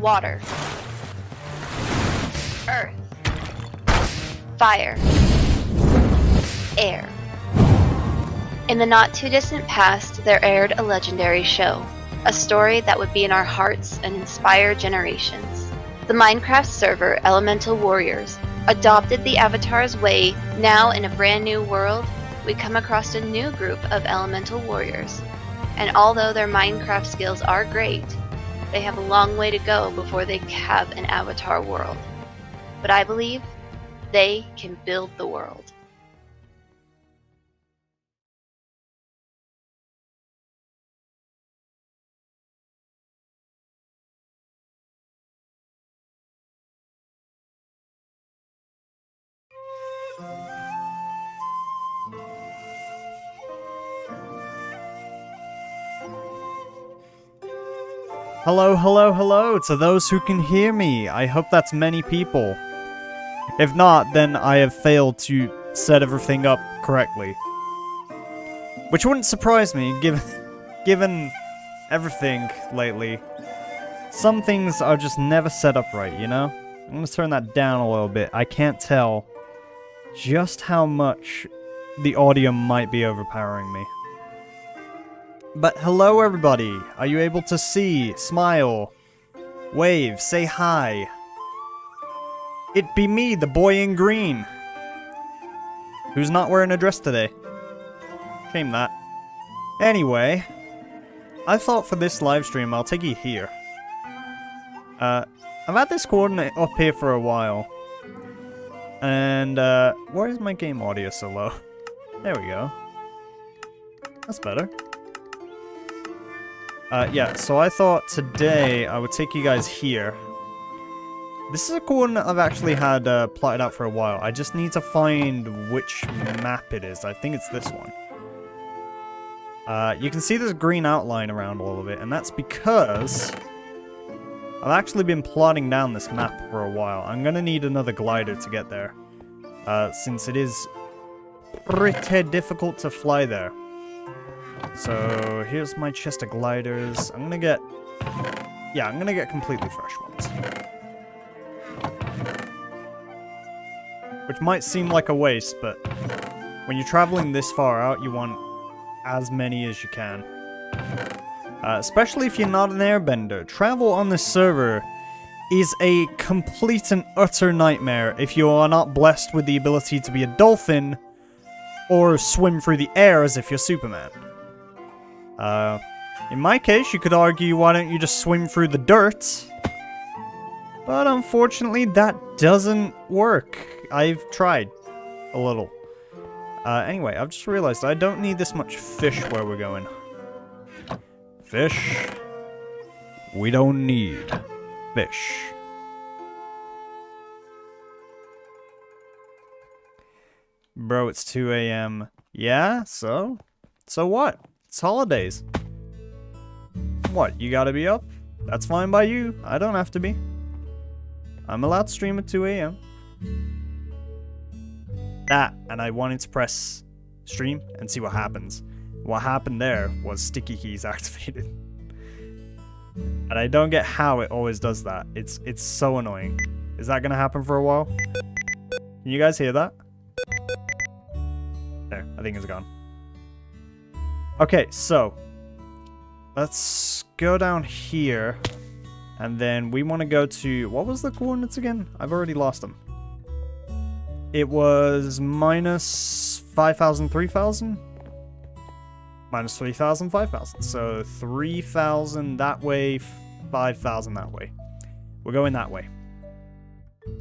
water, earth, fire, air. In the not-too-distant past, there aired a legendary show, a story that would be in our hearts and inspire generations. The Minecraft server Elemental Warriors adopted the Avatar's way. Now, in a brand new world, we come across a new group of Elemental Warriors. And although their Minecraft skills are great, they have a long way to go before they have an Avatar world. But I believe they can build the world. Hello, hello, hello to those who can hear me. I hope that's many people. If not, then I have failed to set everything up correctly. Which wouldn't surprise me, given everything lately. Some things are just never set up right, you know? I'm gonna turn that down a little bit. I can't tell just how much the audio might be overpowering me. But hello everybody, are you able to see, smile, wave, say hi? It be me, the boy in green, who's not wearing a dress today. Shame that. Anyway, I thought for this live stream I'll take you here. I've had this coordinate up here for a while. And, why is my game audio so low? There we go. That's better. Yeah, so I thought today I would take you guys here. This is a coordinate I've actually had plotted out for a while. I just need to find which map it is. I think it's this one. You can see this green outline around a little bit, and that's because I've actually been plotting down this map for a while. I'm gonna need another glider to get there, since it is pretty difficult to fly there. So here's my chest of gliders. I'm gonna get completely fresh ones. Which might seem like a waste, but when you're traveling this far out, you want as many as you can. Especially if you're not an airbender. Travel on this server is a complete and utter nightmare if you are not blessed with the ability to be a dolphin or swim through the air as if you're Superman. In my case, you could argue, why don't you just swim through the dirt? But unfortunately, that doesn't work. I've tried a little. Anyway, I've just realized I don't need this much fish where we're going. Fish. We don't need fish. Bro, it's 2 AM. Yeah, so? So what? It's holidays. What, you gotta be up? That's fine by you. I don't have to be. I'm allowed to stream at 2 AM. That, and I wanted to press stream and see what happens. What happened there was sticky keys activated. And I don't get how it always does that. It's so annoying. Is that gonna happen for a while? Can you guys hear that? There, I think it's gone. Okay, so let's go down here, and then we want to go to, what was the coordinates again? I've already lost them. It was minus 5,000, 3,000? Minus 3,000, 5,000. So 3,000 that way, 5,000 that way. We're going that way.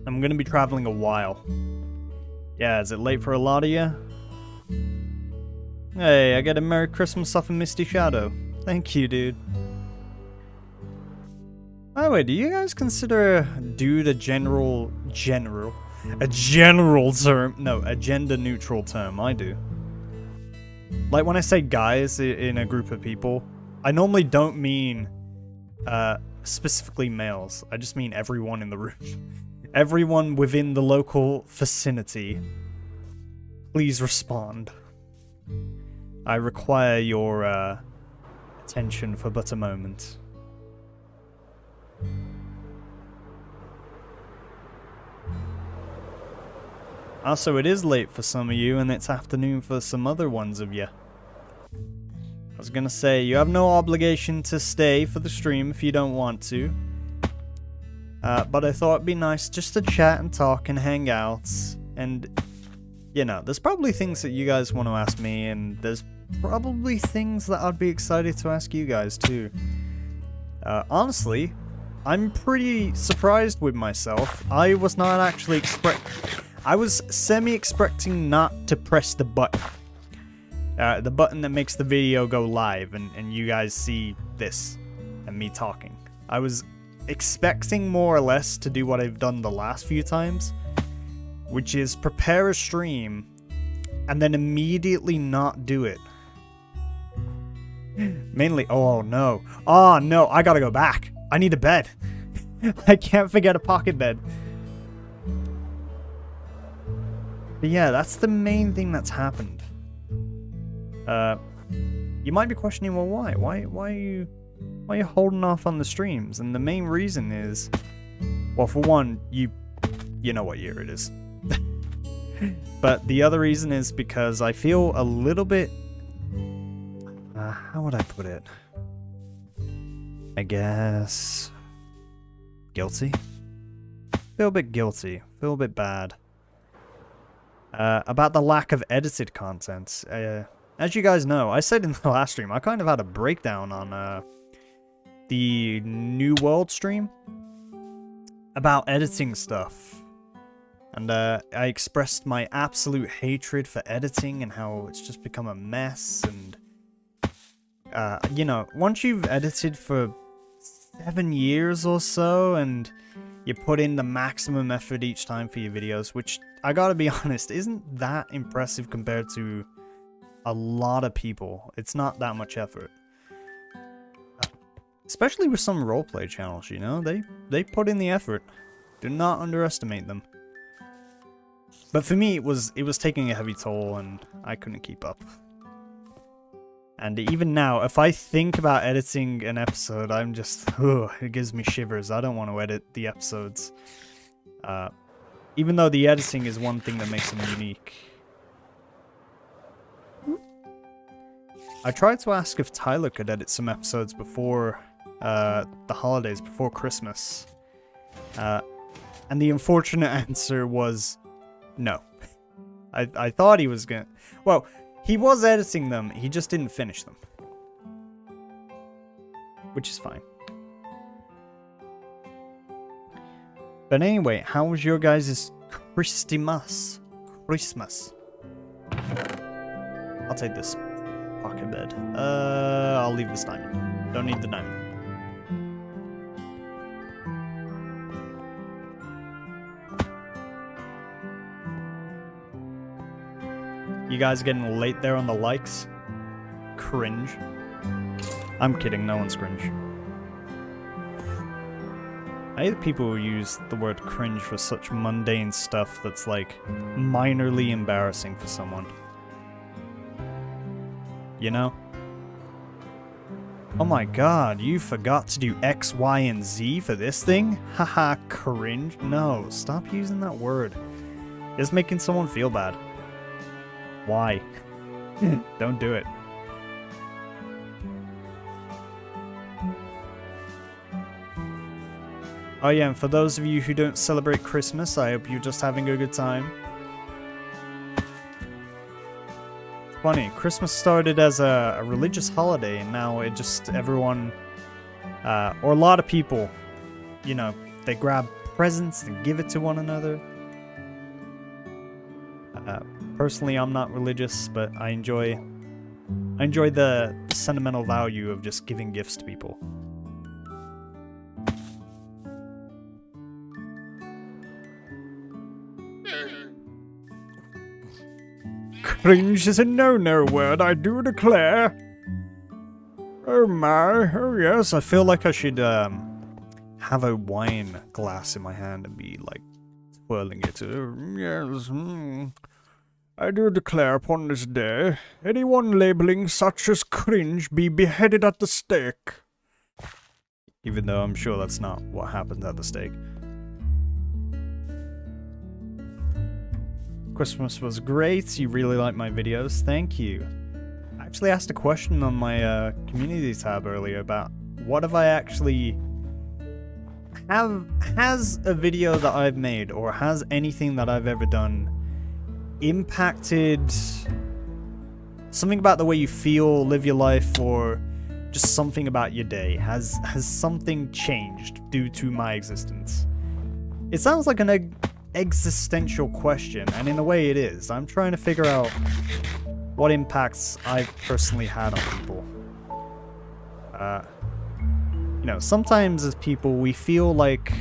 I'm going to be traveling a while. Yeah, is it late for a lot of you? Hey, I get a Merry Christmas off of Misty Shadow. Thank you, dude. By the way, do you guys consider dude a general term? No, a gender-neutral term. I do. Like, when I say guys in a group of people, I normally don't mean specifically males. I just mean everyone in the room. Everyone within the local vicinity. Please respond. I require your attention for but a moment. Also, it is late for some of you, and it's afternoon for some other ones of you. I was gonna say, you have no obligation to stay for the stream if you don't want to. But I thought it'd be nice just to chat and talk and hang out. And, you know, there's probably things that you guys want to ask me, and there's probably things that I'd be excited to ask you guys too. Honestly, I'm pretty surprised with myself. I was not actually I was semi-expecting not to press the button. The button that makes the video go live and you guys see this and me talking. I was expecting more or less to do what I've done the last few times, which is prepare a stream and then immediately not do it. Mainly, oh no, I gotta go back. I need a bed. I can't forget a pocket bed. But yeah, that's the main thing that's happened. You might be questioning, well, why? Why are you holding off on the streams? And the main reason is, well, for one, you know what year it is. But the other reason is because I feel a little bit, how would I put it? I guess guilty. Feel a bit guilty. Feel a bit bad. About the lack of edited content. As you guys know, I said in the last stream, I kind of had a breakdown on the New World stream about editing stuff. And I expressed my absolute hatred for editing and how it's just become a mess. And, you know, once you've edited for 7 years or so and you put in the maximum effort each time for your videos, which, I gotta be honest, isn't that impressive compared to a lot of people. It's not that much effort. Especially with some roleplay channels, you know? They put in the effort. Do not underestimate them. But for me, it was taking a heavy toll, and I couldn't keep up. And even now, if I think about editing an episode, I'm just, it gives me shivers. I don't want to edit the episodes. Even though the editing is one thing that makes them unique. I tried to ask if Tyler could edit some episodes before the holidays, before Christmas. And the unfortunate answer was no. I thought he was gonna... Well, he was editing them, he just didn't finish them. Which is fine. But anyway, how was your guys' Christmas? I'll take this pocket bed. I'll leave this diamond. Don't need the diamond. You guys getting late there on the likes? Cringe. I'm kidding, no one's cringe. I hate people who use the word cringe for such mundane stuff that's like minorly embarrassing for someone. You know? Oh my god, you forgot to do X, Y, and Z for this thing? Haha, cringe. No, stop using that word. It's making someone feel bad. Why? Don't do it. Oh yeah, and for those of you who don't celebrate Christmas, I hope you're just having a good time. It's funny, Christmas started as a religious holiday, and now it just, everyone, or a lot of people, you know, they grab presents and give it to one another. Personally, I'm not religious, but I enjoy the sentimental value of just giving gifts to people. Cringe is a no-no word, I do declare. Oh my, oh yes, I feel like I should have a wine glass in my hand and be like twirling it. Yes, I do declare upon this day, anyone labeling such as cringe be beheaded at the stake. Even though I'm sure that's not what happens at the stake. Christmas was great. You really like my videos. Thank you. I actually asked a question on my community tab earlier about what have I actually... Has a video that I've made or has anything that I've ever done impacted something about the way you feel, live your life, or just something about your day? Has something changed due to my existence? It sounds like an existential question, and in a way it is. I'm trying to figure out what impacts I've personally had on people. You know, sometimes as people we feel like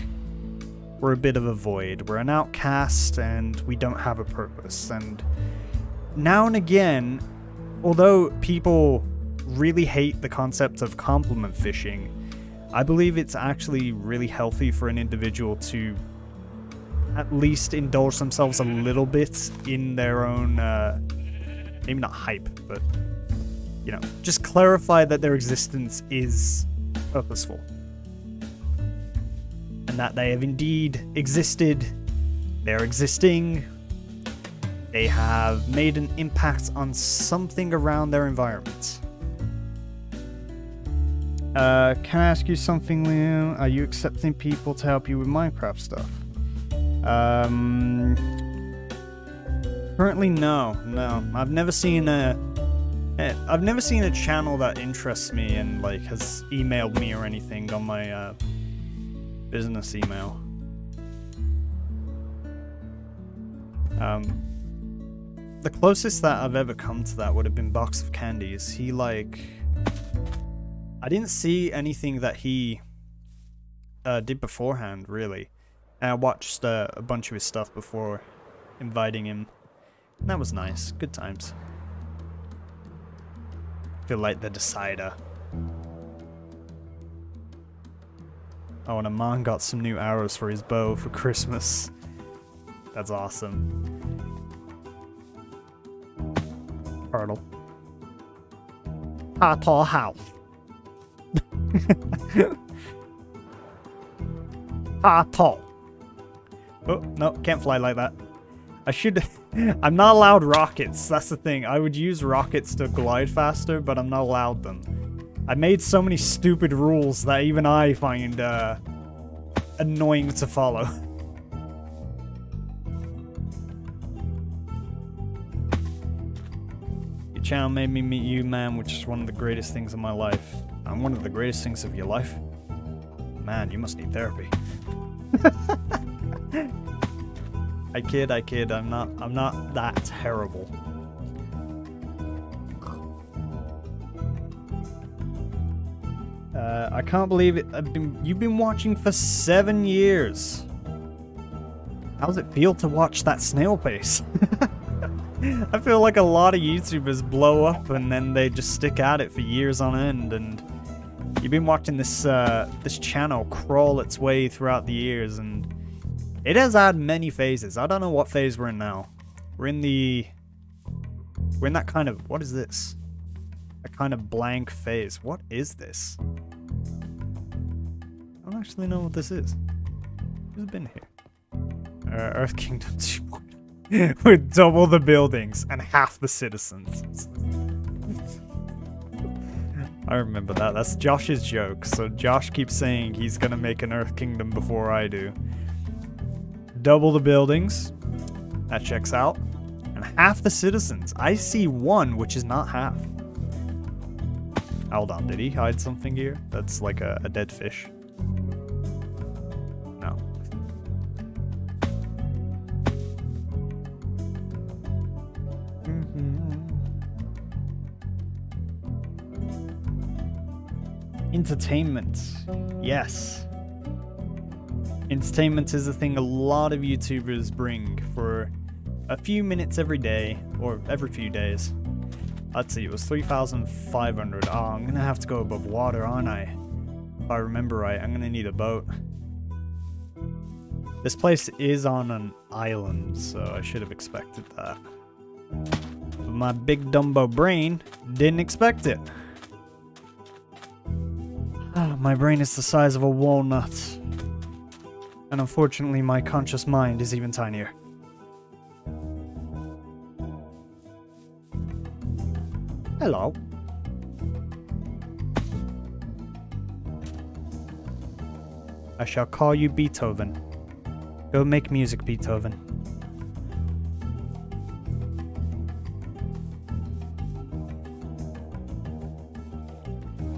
we're a bit of a void, we're an outcast, and we don't have a purpose. And now and again, although people really hate the concept of compliment fishing, I believe it's actually really healthy for an individual to at least indulge themselves a little bit in their own, maybe not hype, but, you know, just clarify that their existence is purposeful. And that they have indeed existed, they're existing, they have made an impact on something around their environment. Can I ask you something, Liam? Are you accepting people to help you with Minecraft stuff? Currently, no. I've never seen a channel that interests me and like has emailed me or anything on my business email. The closest that I've ever come to that would have been Box of Candies. I didn't see anything that he did beforehand, really. And I watched a bunch of his stuff before inviting him. And that was nice. Good times. Feel like the decider. Oh, and Aman got some new arrows for his bow for Christmas. That's awesome. Turtle. Tall house. Tall. Oh, no, can't fly like that. I should... I'm not allowed rockets, that's the thing. I would use rockets to glide faster, but I'm not allowed them. I made so many stupid rules that even I find annoying to follow. Your channel made me meet you, man, which is one of the greatest things in my life. I'm one of the greatest things of your life. Man, you must need therapy. I kid, I'm not that terrible. I can't believe it. You've been watching for 7 years. How does it feel to watch that snail pace? I feel like a lot of YouTubers blow up and then they just stick at it for years on end, and you've been watching this this channel crawl its way throughout the years, and it has had many phases. I don't know what phase we're in now. We're in that kind of... What is this? A kind of blank phase. What is this? I don't actually know what this is. Who's been here? Earth Kingdom 2. With double the buildings and half the citizens. I remember that. That's Josh's joke. So Josh keeps saying he's gonna make an Earth Kingdom before I do. Double the buildings. That checks out. And half the citizens. I see one, which is not half. Hold on, did he hide something here? That's like a dead fish. No. Entertainment. Yes. Entertainment is a thing a lot of YouTubers bring for a few minutes every day, or every few days. Let's see, it was 3,500. Oh, I'm gonna have to go above water, aren't I? If I remember right, I'm gonna need a boat. This place is on an island, so I should have expected that. But my big Dumbo brain didn't expect it. My brain is the size of a walnut. And unfortunately, my conscious mind is even tinier. Hello. I shall call you Beethoven. Go make music, Beethoven.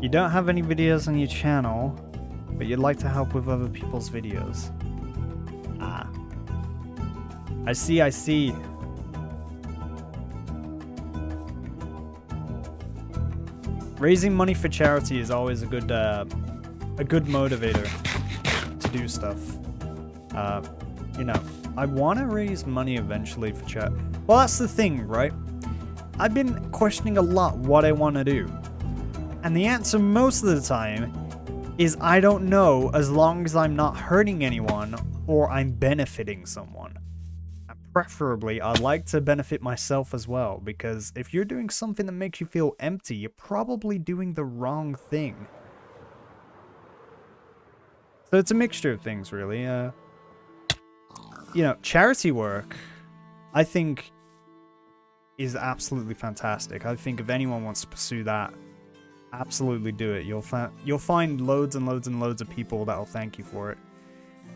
You don't have any videos on your channel, but you'd like to help with other people's videos. Ah. I see, I see. Raising money for charity is always a good motivator to do stuff. You know, I want to raise money eventually for chat. Well, that's the thing, right? I've been questioning a lot what I want to do. And the answer most of the time is I don't know, as long as I'm not hurting anyone or I'm benefiting someone. And preferably, I'd like to benefit myself as well, because if you're doing something that makes you feel empty, you're probably doing the wrong thing. So it's a mixture of things, really. You know, charity work, I think, is absolutely fantastic. I think if anyone wants to pursue that, absolutely do it. You'll find loads and loads and loads of people that'll thank you for it.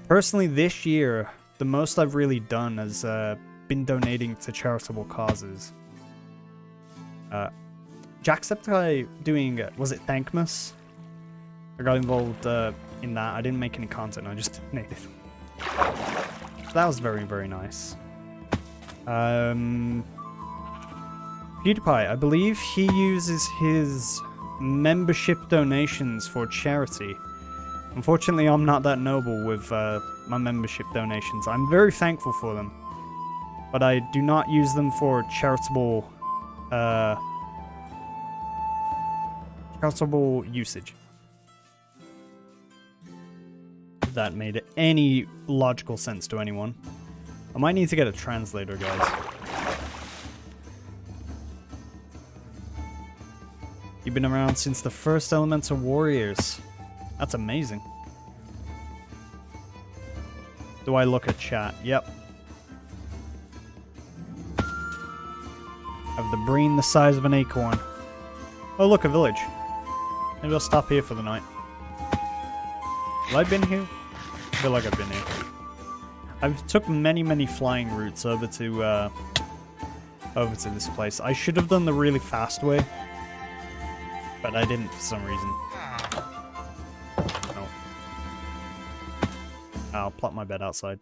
Personally, this year, the most I've really done has been donating to charitable causes. Jacksepticeye doing, was it Thankmas? I got involved in that. I didn't make any content, I just donated. That was very, very nice. PewDiePie, I believe he uses his membership donations for charity. Unfortunately, I'm not that noble with my membership donations. I'm very thankful for them, but I do not use them for charitable usage. If that made any logical sense to anyone. I might need to get a translator, guys. You've been around since the first Elemental Warriors. That's amazing. Do I look at chat? Yep. I have the brain the size of an acorn. Oh look, a village. Maybe I'll stop here for the night. Have I been here? I feel like I've been here. I've took many, many flying routes over to this place. I should have done the really fast way, but I didn't for some reason. No. I'll plot my bed outside.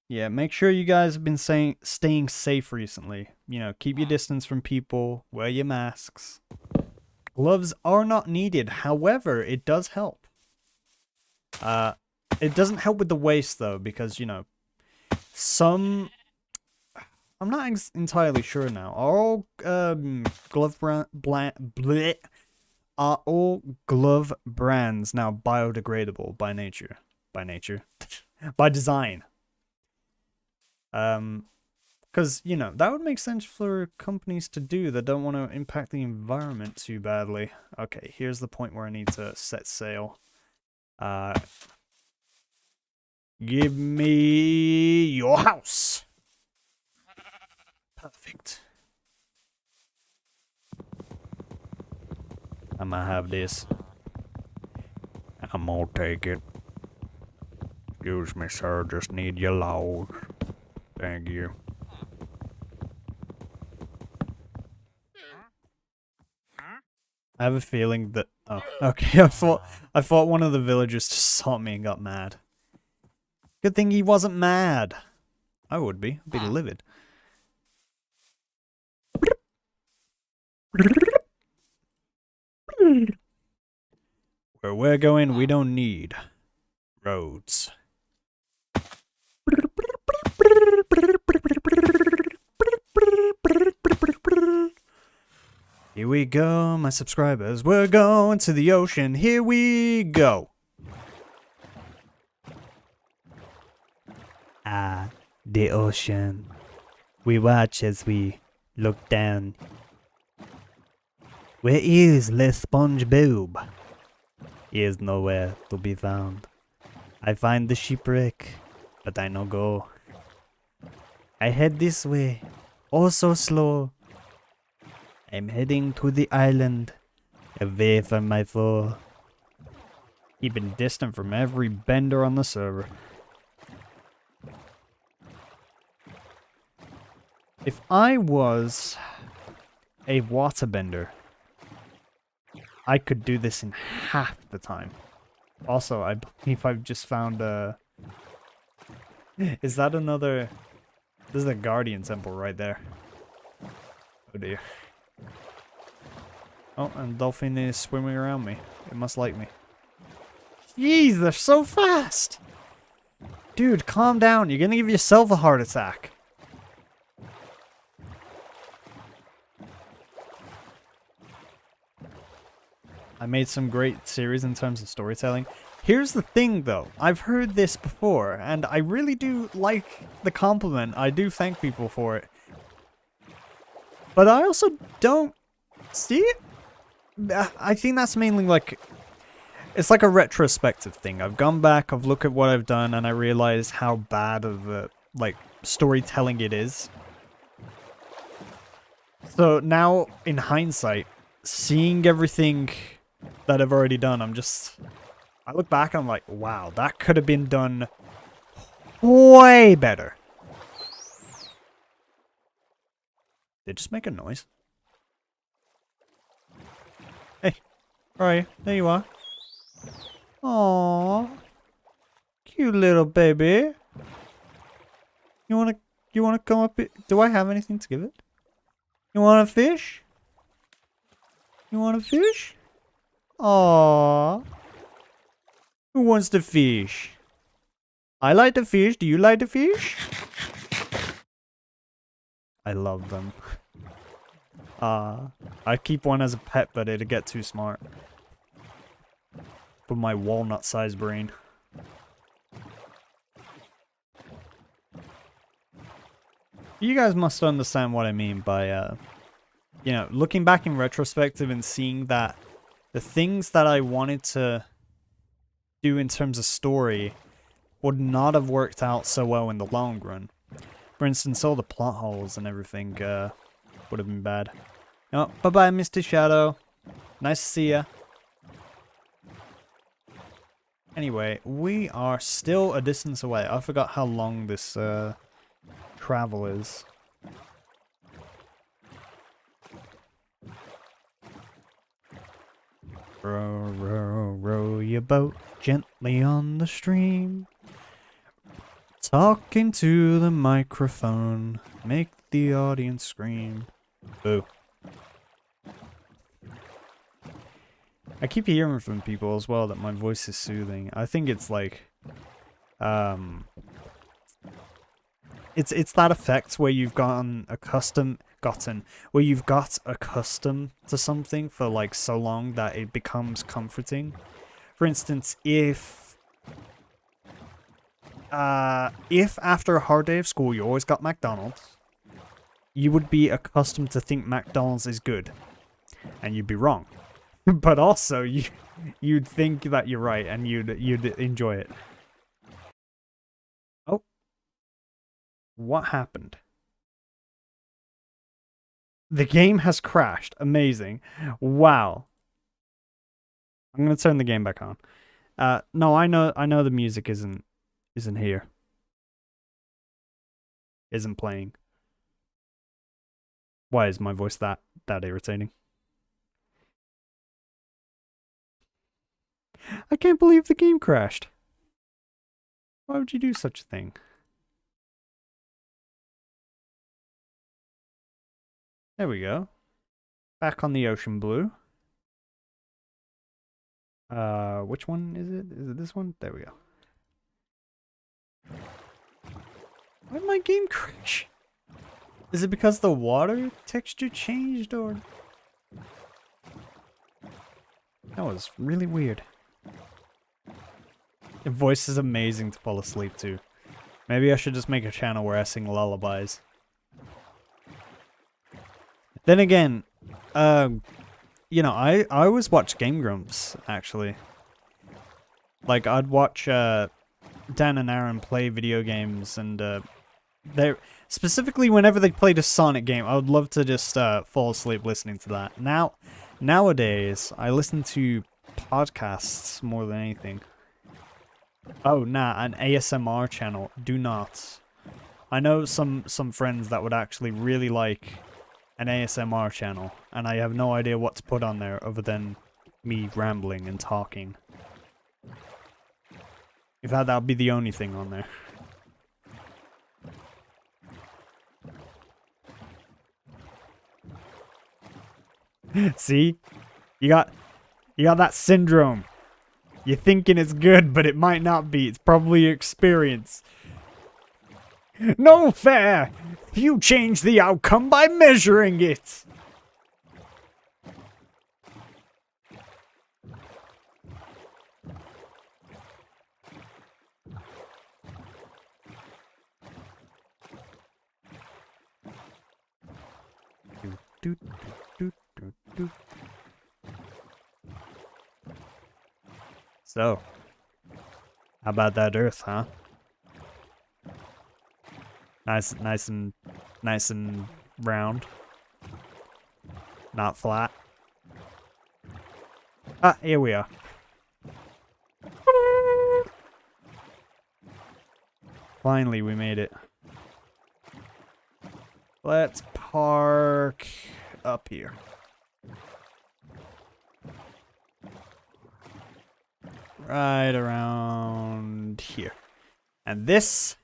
Yeah, make sure you guys have been staying safe recently. You know, keep your distance from people, wear your masks. Gloves are not needed, however, it does help. It doesn't help with the waist, though, because, you know, some... I'm not entirely sure now. Are all are all glove brands now biodegradable by nature? By nature? By design. Because, you know, that would make sense for companies to do that don't want to impact the environment too badly. Okay, here's the point where I need to set sail. Give me your house. Perfect. I'm gonna have this. I'm gonna take it. Excuse me, sir. Just need your logs. Thank you. I have a feeling that... Oh, okay. I thought one of the villagers just saw me and got mad. Good thing he wasn't mad. I would be. I'd be livid. Where we're going, we don't need roads. Here we go, my subscribers. We're going to the ocean. Here we go. Ah, the ocean. We watch as we look down. Where is Le SpongeBob? He is nowhere to be found. I find the shipwreck, but I no go. I head this way. Oh, so slow. I'm heading to the island. Away from my foe. Keeping distant from every bender on the server. If I was a waterbender, I could do this in half the time. Also, I believe I've just found a... Is that another... This is a guardian temple right there. Oh dear. Oh, and dolphin is swimming around me. It must like me. Jeez, they're so fast! Dude, calm down. You're gonna give yourself a heart attack. I made some great series in terms of storytelling. Here's the thing, though. I've heard this before, and I really do like the compliment. I do thank people for it. But I also don't see it. I think that's mainly like... It's like a retrospective thing. I've gone back, I've looked at what I've done, and I realize how bad of a, like, storytelling it is. So now, in hindsight, seeing everything that I've already done, I look back and I'm like, wow, that could have been done way better. Did it just make a noise? Hey, where are you? There you are. Aww. Cute little baby. You wanna come up here? Do I have anything to give it? You want a fish? You want a fish? Aww. Who wants the fish? I like the fish. Do you like the fish? I love them. I keep one as a pet, but it'd get too smart. For my walnut-sized brain. You guys must understand what I mean by, you know, looking back in retrospective and seeing that the things that I wanted to do in terms of story would not have worked out so well in the long run. For instance, all the plot holes and everything would have been bad. Oh, bye-bye, Mr. Shadow. Nice to see ya. Anyway, we are still a distance away. I forgot how long this travel is. Row, row, row your boat gently on the stream. Talking to the microphone. Make the audience scream. Boo. I keep hearing from people as well that my voice is soothing. I think it's like... It's that effect where you've gotten accustomed to something for like so long that it becomes comforting. For instance, if after a hard day of school you always got McDonald's, you would be accustomed to think McDonald's is good, and you'd be wrong. But also you'd think that you're right and you'd enjoy it. Oh. What happened? The game has crashed. Amazing. Wow. I'm gonna turn the game back on. No, I know the music isn't here. Isn't playing. Why is my voice that irritating? I can't believe the game crashed. Why would you do such a thing? There we go. Back on the ocean blue. Which one is it? Is it this one? There we go. Why did my game crash? Is it because the water texture changed, or? That was really weird. The voice is amazing to fall asleep to. Maybe I should just make a channel where I sing lullabies. Then again, you know, I always watch Game Grumps, actually. Like, I'd watch Dan and Aaron play video games, and They specifically whenever they played a Sonic game, I would love to just fall asleep listening to that. Nowadays, I listen to podcasts more than anything. Oh, nah, an ASMR channel. Do not. I know some friends that would actually really like an ASMR channel, and I have no idea what to put on there other than me rambling and talking. In fact, that would be the only thing on there. See? You got that syndrome. You're thinking it's good, but it might not be. It's probably your experience. No fair! You change the outcome by measuring it! So, how about that Earth, huh? Nice and round. Not flat. Ah, here we are. Finally, we made it. Let's park up here. Right around here. And this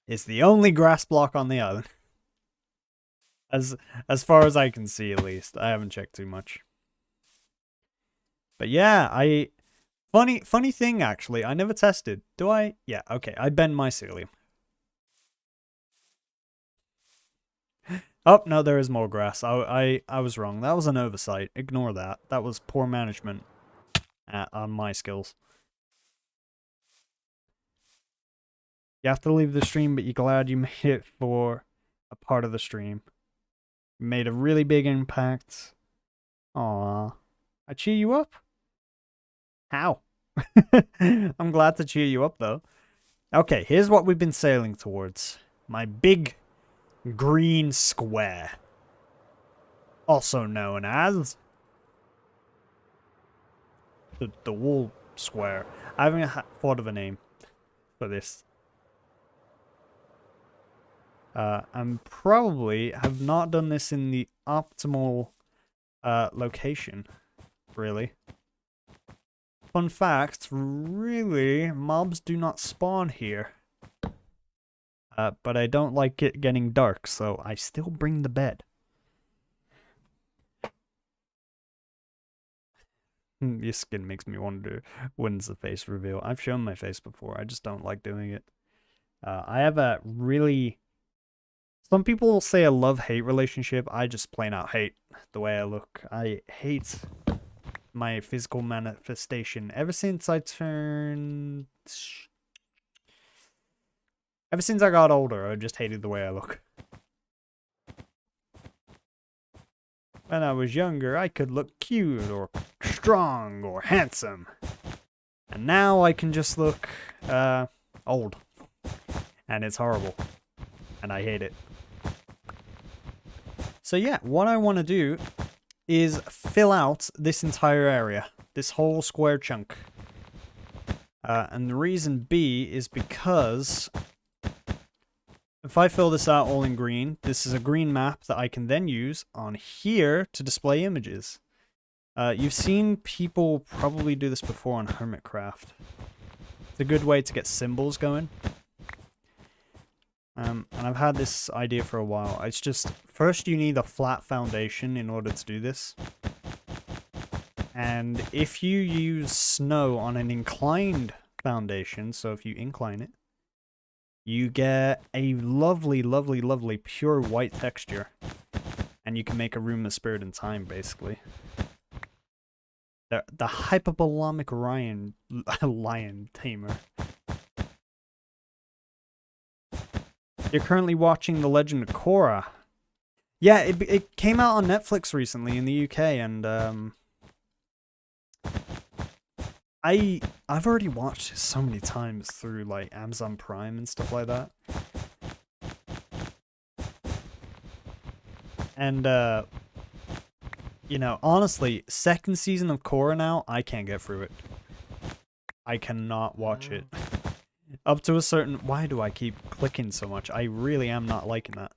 is the only grass block on the island. As far as I can see, at least. I haven't checked too much. But yeah, funny thing actually, I never tested. Do I? Yeah, okay. I bend mycelium. Oh, no, there is more grass. I was wrong. That was an oversight. Ignore that. That was poor management on my skills. You have to leave the stream, but you're glad you made it for a part of the stream. You made a really big impact. Aww. I cheer you up? How? I'm glad to cheer you up, though. Okay, here's what we've been sailing towards. My big green square. Also known as the wool square. I haven't thought of a name for this. And probably have not done this in the optimal location, really. Fun fact, really, mobs do not spawn here. But I don't like it getting dark, so I still bring the bed. Your skin makes me wonder, when's the face reveal? I've shown my face before, I just don't like doing it. I have a really... Some people say a love-hate relationship. I just plain out hate the way I look. I hate my physical manifestation. Ever since I got older, I just hated the way I look. When I was younger, I could look cute or strong or handsome. And now I can just look, old. And it's horrible. And I hate it. So yeah, what I want to do is fill out this entire area. This whole square chunk. And the reason B is because if I fill this out all in green, this is a green map that I can then use on here to display images. You've seen people probably do this before on Hermitcraft. It's a good way to get symbols going. And I've had this idea for a while. It's just, first you need a flat foundation in order to do this. And if you use snow on an inclined foundation, so if you incline it, you get a lovely, lovely, lovely pure white texture. And you can make a room of spirit and time, basically. The hyperbolomic lion tamer. You're currently watching The Legend of Korra. Yeah, it came out on Netflix recently in the UK, and I've already watched it so many times through like Amazon Prime and stuff like that. And, you know, honestly, second season of Korra now, I can't get through it. I cannot watch it. Up to a certain... Why do I keep clicking so much? I really am not liking that.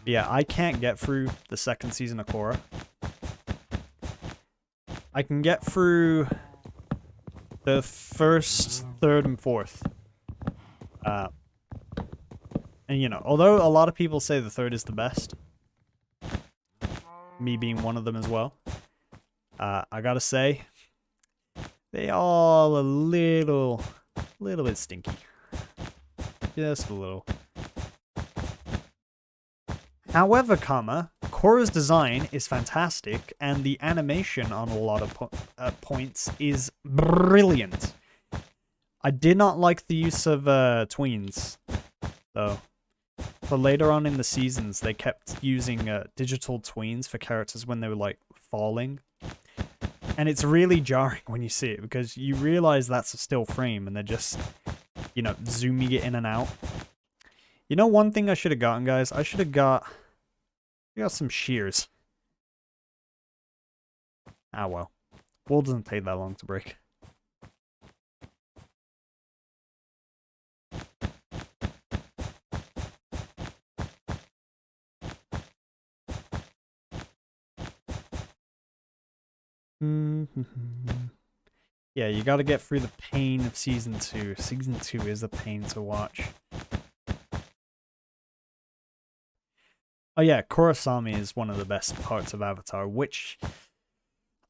Yeah, I can't get through the second season of Korra. I can get through the first, third, and fourth. And, you know, although a lot of people say the third is the best, me being one of them as well, I gotta say, they all a little bit stinky. Just a little. However, Korra's design is fantastic, and the animation on a lot of points is brilliant. I did not like the use of tweens, though. But later on in the seasons, they kept using digital tweens for characters when they were, like, falling. And it's really jarring when you see it, because you realize that's a still frame, and they're just, you know, zooming it in and out. You know one thing I should have gotten, guys? I should have got some shears. Ah, well. Wool doesn't take that long to break. Yeah, you gotta get through the pain of Season 2. Season 2 is a pain to watch. Oh yeah, Kurosami is one of the best parts of Avatar, which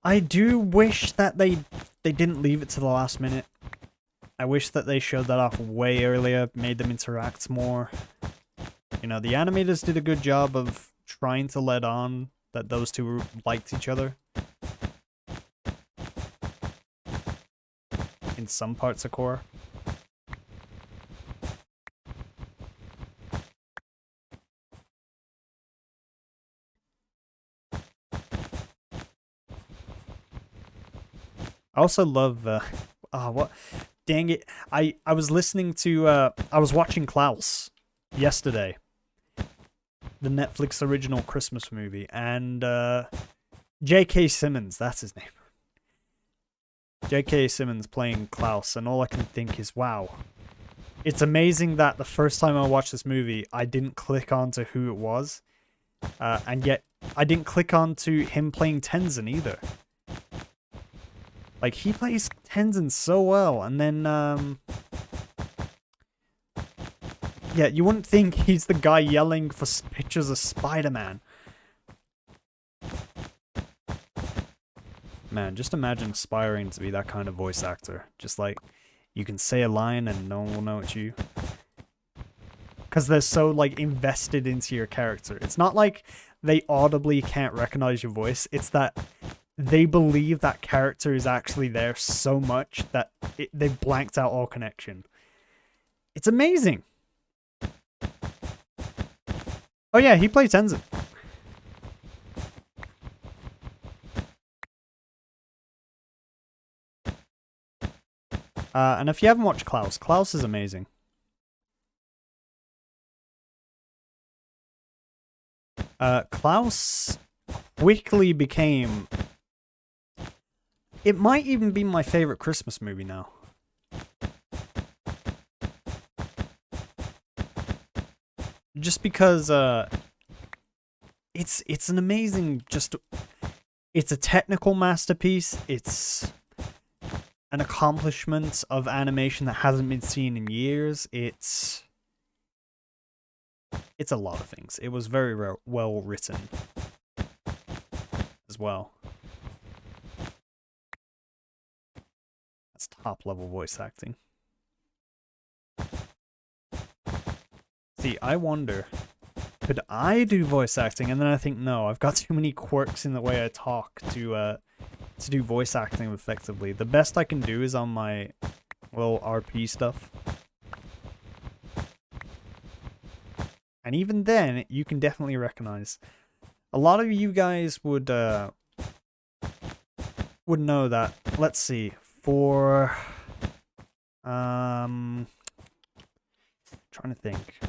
I do wish that they didn't leave it to the last minute. I wish that they showed that off way earlier, made them interact more. You know, the animators did a good job of trying to let on that those two liked each other. In some parts of Korra. I also love, what? Dang it. I was listening to, I was watching Klaus yesterday. The Netflix original Christmas movie. And, J.K. Simmons, that's his name. J.K. Simmons playing Klaus, and all I can think is, wow. It's amazing that the first time I watched this movie, I didn't click on to who it was. And yet, I didn't click on to him playing Tenzin either. Like, he plays Tenzin so well, and then, yeah, you wouldn't think he's the guy yelling for pictures of Spider-Man. Man, just imagine aspiring to be that kind of voice actor. Just like, you can say a line and no one will know it's you. Because they're so, like, invested into your character. It's not like they audibly can't recognize your voice. It's that they believe that character is actually there so much that they've blanked out all connection. It's amazing. Oh yeah, he played Tenzin. And if you haven't watched Klaus, Klaus is amazing. Klaus quickly became... It might even be my favorite Christmas movie now. Just because, it's an amazing, it's a technical masterpiece. It's an accomplishment of animation that hasn't been seen in years. It's a lot of things. It was very well written as well. That's top level voice acting. See, I wonder, could I do voice acting? And then I think, no, I've got too many quirks in the way I talk to do voice acting effectively. The best I can do is on my little RP stuff. And even then, you can definitely recognize. A lot of you guys would know that. Let's see, for trying to think.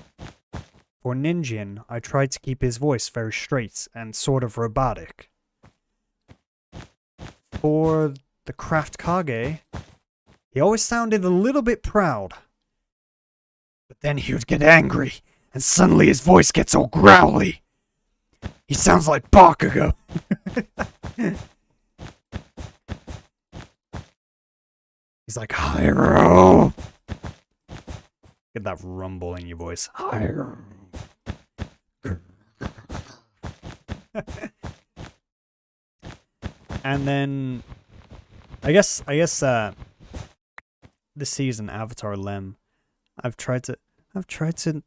For Ninjin, I tried to keep his voice very straight and sort of robotic. For the Craft Kage, he always sounded a little bit proud. But then he would get angry, and suddenly his voice gets all growly. He sounds like Bakugo. He's like, Hyro! Get that rumble in your voice. Hyro! And then, I guess, this season, Avatar Lem, I've tried to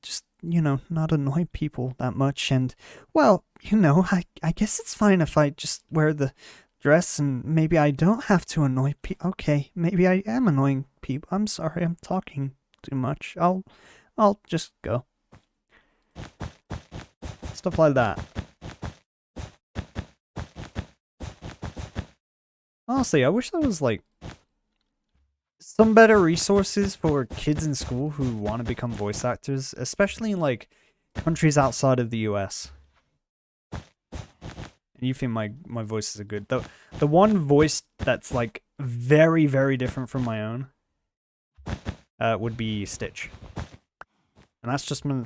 just, you know, not annoy people that much, and, well, you know, I guess it's fine if I just wear the dress and maybe I don't have to annoy people. Okay, maybe I am annoying people. I'm sorry, I'm talking too much. I'll just go. Stuff like that. Honestly, I wish there was, like, some better resources for kids in school who want to become voice actors, especially in, like, countries outside of the US. And you think my voices are good. The one voice that's, like, very, very different from my own would be Stitch. And that's just me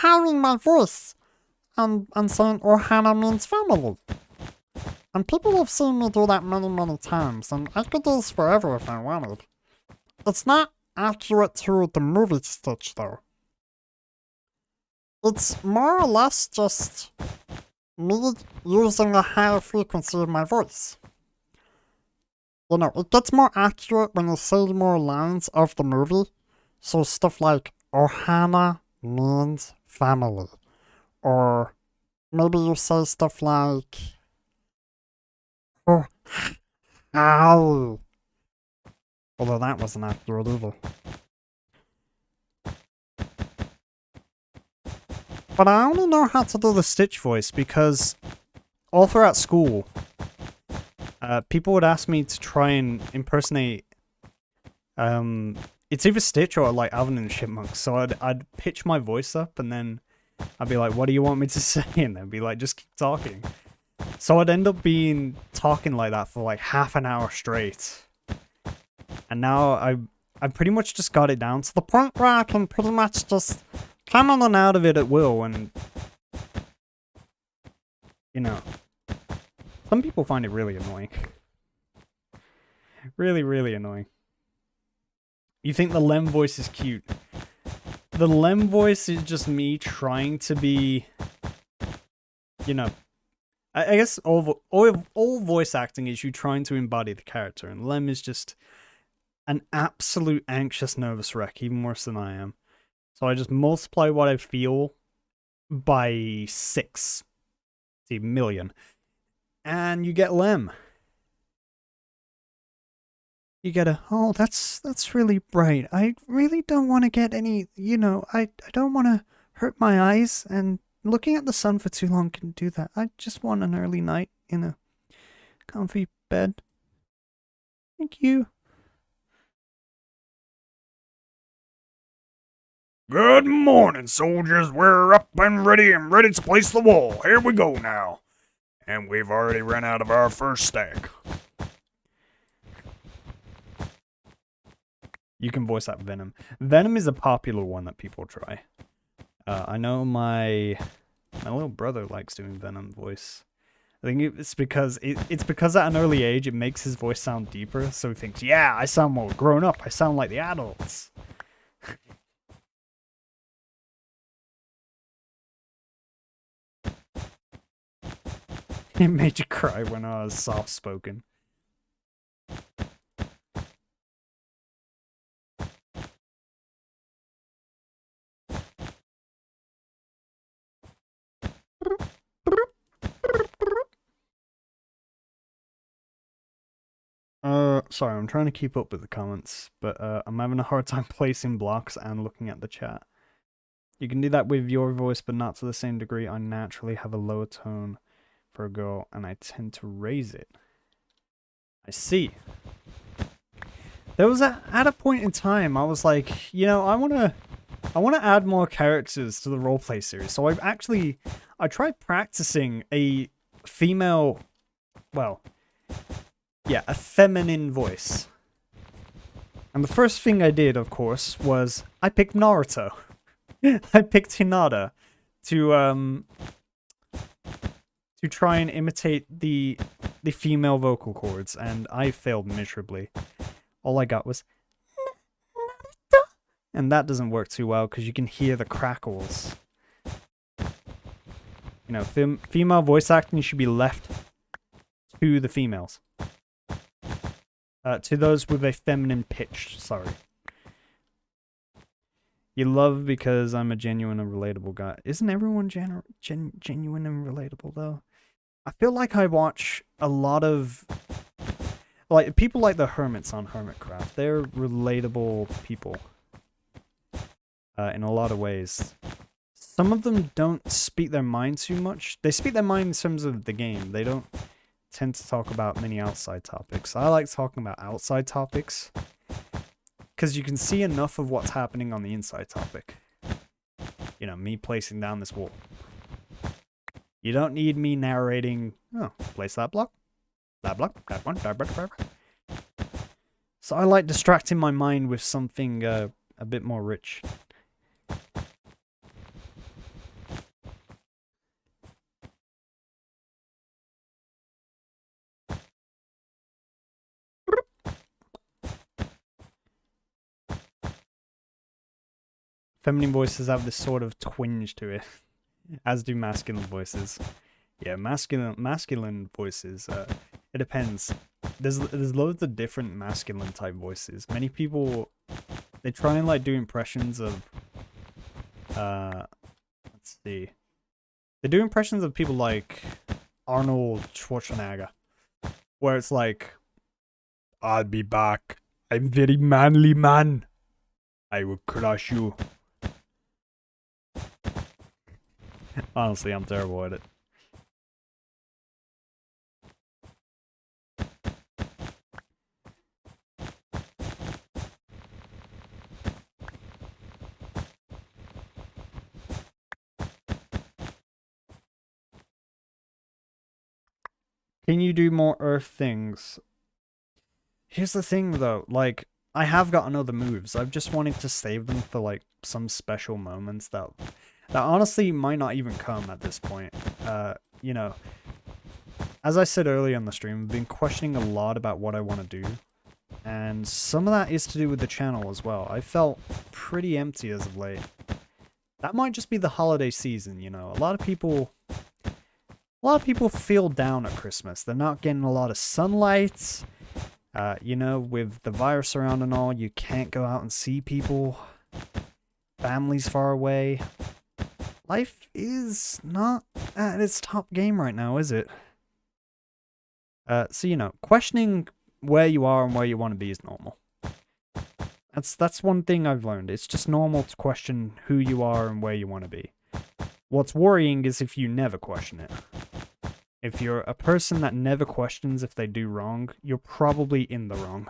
having my voice and saying Ohana means family. And people have seen me do that many, many times, and I could do this forever if I wanted. It's not accurate to the movie Stitch, though. It's more or less just me using a higher frequency of my voice. You know, it gets more accurate when you say more lines of the movie, so stuff like Ohana means family. Or maybe you say stuff like, oh, ow. Although that wasn't accurate either. But I only know how to do the Stitch voice because all throughout school, people would ask me to try and impersonate, it's either Stitch or like Alvin and the Chipmunks. So I'd pitch my voice up and then I'd be like, what do you want me to say? And they'd be like, just keep talking. So I'd end up talking like that for like half an hour straight. And now I pretty much just got it down to the point where I can pretty much just come in and out of it at will, and you know, some people find it really annoying. Really, really annoying. You think the Lem voice is cute. The Lem voice is just me trying to be, you know, I guess all voice acting is you trying to embody the character, and Lem is just an absolute anxious, nervous wreck, even worse than I am. So I just multiply what I feel by 6. See, million. And you get Lem. You get a, oh, that's really bright. I really don't want to get any, you know, I don't want to hurt my eyes, and looking at the sun for too long can do that. I just want an early night in a comfy bed. Thank you. Good morning, soldiers. We're up and ready to place the wall. Here we go now. And we've already run out of our first stack. You can voice out Venom. Venom is a popular one that people try. I know my little brother likes doing Venom voice. I think it's because it's because at an early age it makes his voice sound deeper, so he thinks, yeah, I sound more grown up. I sound like the adults. It made you cry when I was soft-spoken. Sorry, I'm trying to keep up with the comments, but I'm having a hard time placing blocks and looking at the chat. You can do that with your voice, but not to the same degree. I naturally have a lower tone for a girl, and I tend to raise it. I see. There was at a point in time, I was like, you know, I want I want to add more characters to the roleplay series. So I tried practicing a female, well, yeah, a feminine voice. And the first thing I did, of course, was I picked Naruto. I picked Hinata to try and imitate the female vocal cords, and I failed miserably. All I got was Naruto, and that doesn't work too well because you can hear the crackles. You know, female voice acting should be left to the females. To those with a feminine pitch, sorry. You love because I'm a genuine and relatable guy. Isn't everyone genuine and relatable, though? I feel like I watch a lot of... like, people like the Hermits on Hermitcraft. They're relatable people. In a lot of ways. Some of them don't speak their mind too much. They speak their mind in terms of the game. They don't tend to talk about many outside topics. I like talking about outside topics because you can see enough of what's happening on the inside topic. You know, me placing down this wall. You don't need me narrating, oh, place that block, that one, that block. So I like distracting my mind with something a bit more rich. Feminine voices have this sort of twinge to it, as do masculine voices. Yeah, masculine voices. It depends. There's loads of different masculine type voices. Many people, they try and like do impressions of. Let's see. They do impressions of people like Arnold Schwarzenegger, where it's like, "I'll be back. I'm very manly man. I will crush you." Honestly, I'm terrible at it. Can you do more Earth things? Here's the thing though, like, I have gotten other moves. I've just wanted to save them for like some special moments that honestly might not even come at this point. You know, as I said earlier on the stream, I've been questioning a lot about what I want to do. And some of that is to do with the channel as well. I felt pretty empty as of late. That might just be the holiday season, you know. A lot of people feel down at Christmas. They're not getting a lot of sunlight. You know, with the virus around and all, you can't go out and see people. Families far away. Life is not at its top game right now, is it? So, you know, questioning where you are and where you want to be is normal. That's one thing I've learned. It's just normal to question who you are and where you want to be. What's worrying is if you never question it. If you're a person that never questions if they do wrong, you're probably in the wrong.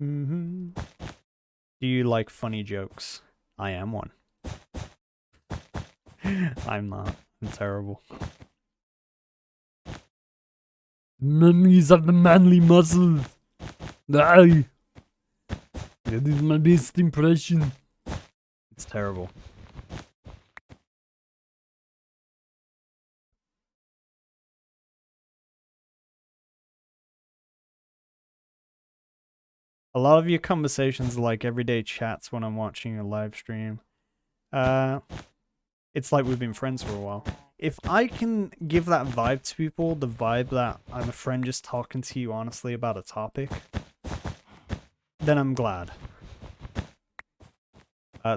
Do you like funny jokes? I am one. I'm not. I'm terrible. Memories of the manly muscles. Aye. That is my best impression. It's terrible. A lot of your conversations are like everyday chats when I'm watching a live stream. It's like we've been friends for a while. If I can give that vibe to people, the vibe that I'm a friend just talking to you honestly about a topic, then I'm glad.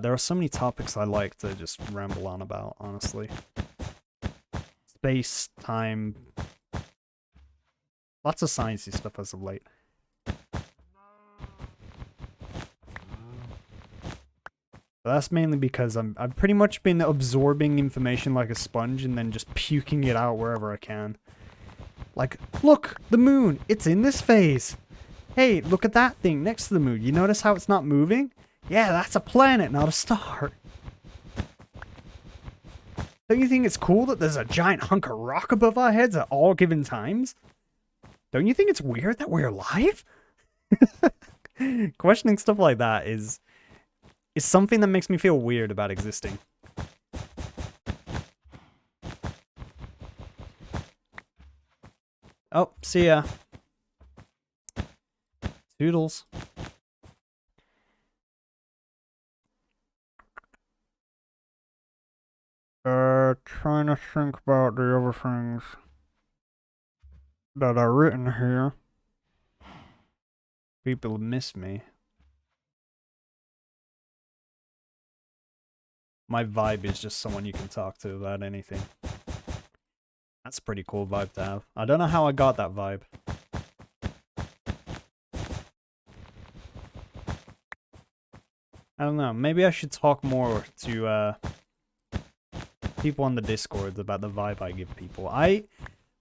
There are so many topics I like to just ramble on about, honestly. Space, time, lots of sciencey stuff as of late. But that's mainly because I've pretty much been absorbing information like a sponge and then just puking it out wherever I can. Like, look, the moon, it's in this phase. Hey, look at that thing next to the moon. You notice how it's not moving? Yeah, that's a planet, not a star. Don't you think it's cool that there's a giant hunk of rock above our heads at all given times? Don't you think it's weird that we're alive? Questioning stuff like that is something that makes me feel weird about existing. Oh, see ya. Toodles. Trying to think about the other things that are written here. People miss me. My vibe is just someone you can talk to about anything. That's a pretty cool vibe to have. I don't know how I got that vibe. I don't know. Maybe I should talk more to people on the Discord about the vibe I give people. I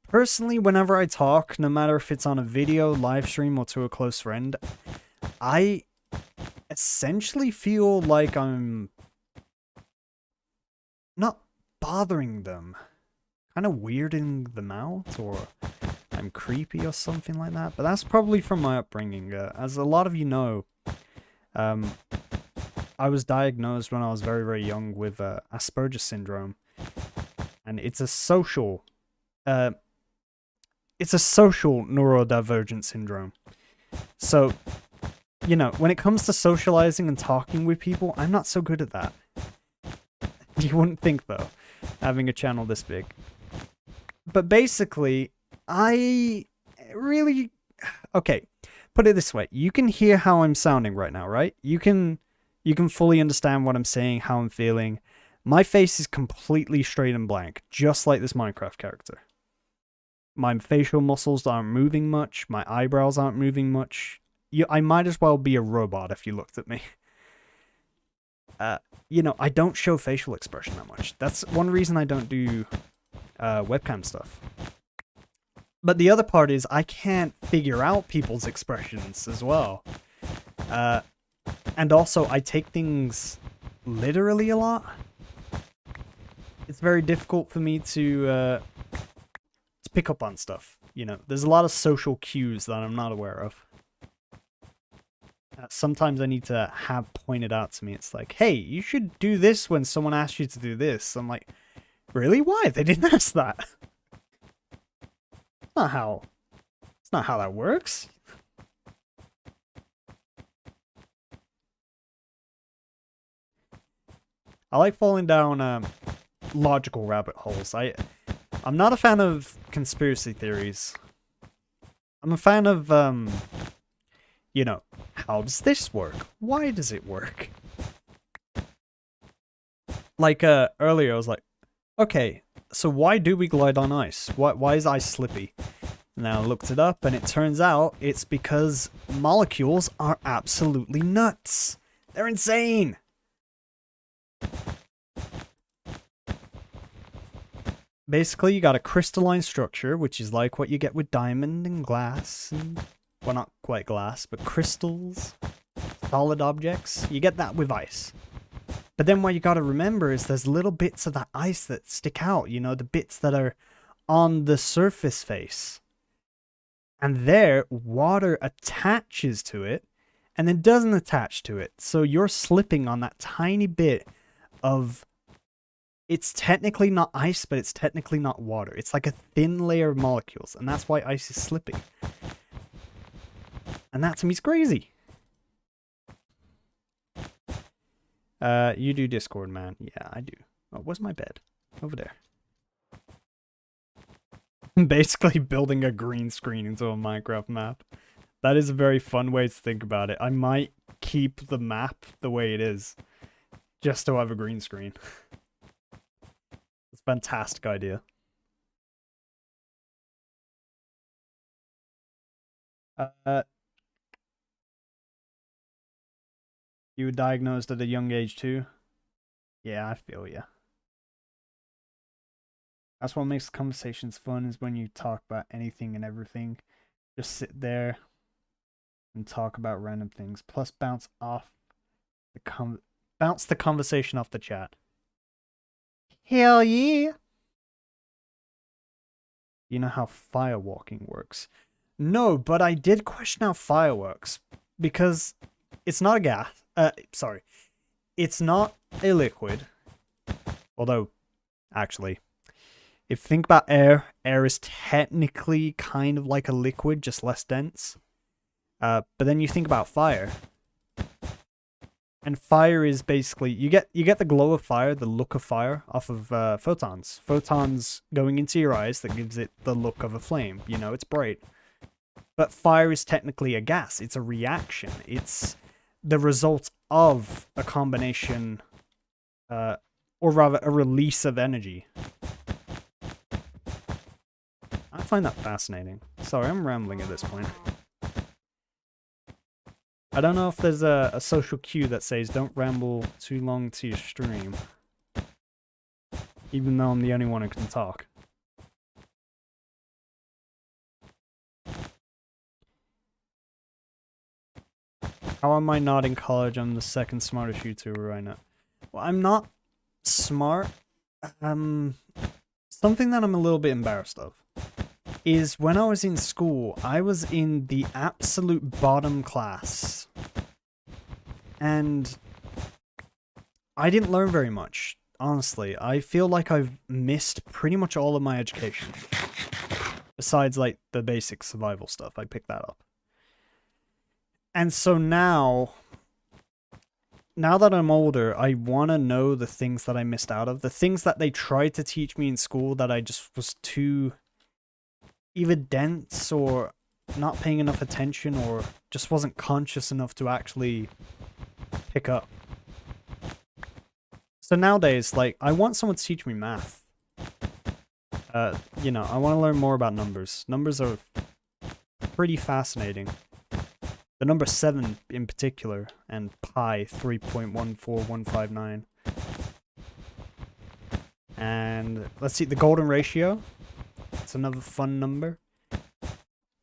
personally, whenever I talk, no matter if it's on a video, live stream, or to a close friend, I essentially feel like I'm not bothering them. Kind of weirding them out, or I'm creepy or something like that. But that's probably from my upbringing. As a lot of you know, I was diagnosed when I was very, very young with Asperger's syndrome. And it's a social neurodivergent syndrome. So, you know, when it comes to socializing and talking with people, I'm not so good at that. You wouldn't think, though, having a channel this big. But basically, I really... Okay, put it this way. You can hear how I'm sounding right now, right? You can fully understand what I'm saying, how I'm feeling. My face is completely straight and blank, just like this Minecraft character. My facial muscles aren't moving much. My eyebrows aren't moving much. I might as well be a robot if you looked at me. You know, I don't show facial expression that much. That's one reason I don't do webcam stuff. But the other part is I can't figure out people's expressions as well. And also, I take things literally a lot. It's very difficult for me to pick up on stuff. You know, there's a lot of social cues that I'm not aware of. Sometimes I need to have pointed out to me. It's like, hey, you should do this when someone asks you to do this. I'm like, really? Why? They didn't ask that. It's not how that works. I like falling down logical rabbit holes. I'm not a fan of conspiracy theories. I'm a fan of you know, how does this work? Why does it work? Like earlier I was like, okay, so why do we glide on ice? Why is ice slippy? And then I looked it up and it turns out it's because molecules are absolutely nuts. They're insane. Basically, you got a crystalline structure, which is like what you get with diamond and glass. And, well, not quite glass, but crystals, solid objects. You get that with ice. But then what you got to remember is there's little bits of that ice that stick out, you know, the bits that are on the surface face. And there, water attaches to it, and then doesn't attach to it. So you're slipping on that tiny bit of... It's technically not ice, but it's technically not water. It's like a thin layer of molecules, and that's why ice is slipping. And that to me is crazy. You do Discord, man. Yeah, I do. Oh, where's my bed? Over there. Basically building a green screen into a Minecraft map. That is a very fun way to think about it. I might keep the map the way it is, just to have a green screen. It's a fantastic idea. You were diagnosed at a young age too? Yeah, I feel ya. That's what makes conversations fun, is when you talk about anything and everything. Just sit there and talk about random things. Plus bounce the conversation off the chat. Hell yeah! You know how firewalking works? No, but I did question how fire works. Because it's not a gas. Sorry. It's not a liquid. Although, actually, if you think about air, air is technically kind of like a liquid, just less dense. But then you think about fire. And fire is basically, you get the glow of fire, the look of fire, off of photons. Photons going into your eyes that gives it the look of a flame. You know, it's bright. But fire is technically a gas. It's a reaction. It's the result of a combination, or rather a release of energy. I find that fascinating. Sorry, I'm rambling at this point. I don't know if there's a social cue that says don't ramble too long to your stream. Even though I'm the only one who can talk. How am I not in college? I'm the second smartest YouTuber right now. Well, I'm not smart. Something that I'm a little bit embarrassed of is when I was in school, I was in the absolute bottom class. And I didn't learn very much, honestly. I feel like I've missed pretty much all of my education. Besides, like, the basic survival stuff. I picked that up. And so now that I'm older, I want to know the things that I missed out of. The things that they tried to teach me in school that I just was too either dense or not paying enough attention or just wasn't conscious enough to actually pick up. So nowadays, like, I want someone to teach me math. You know, I want to learn more about numbers. Numbers are pretty fascinating. The number 7 in particular, and pi 3.14159. And let's see, the golden ratio. It's another fun number.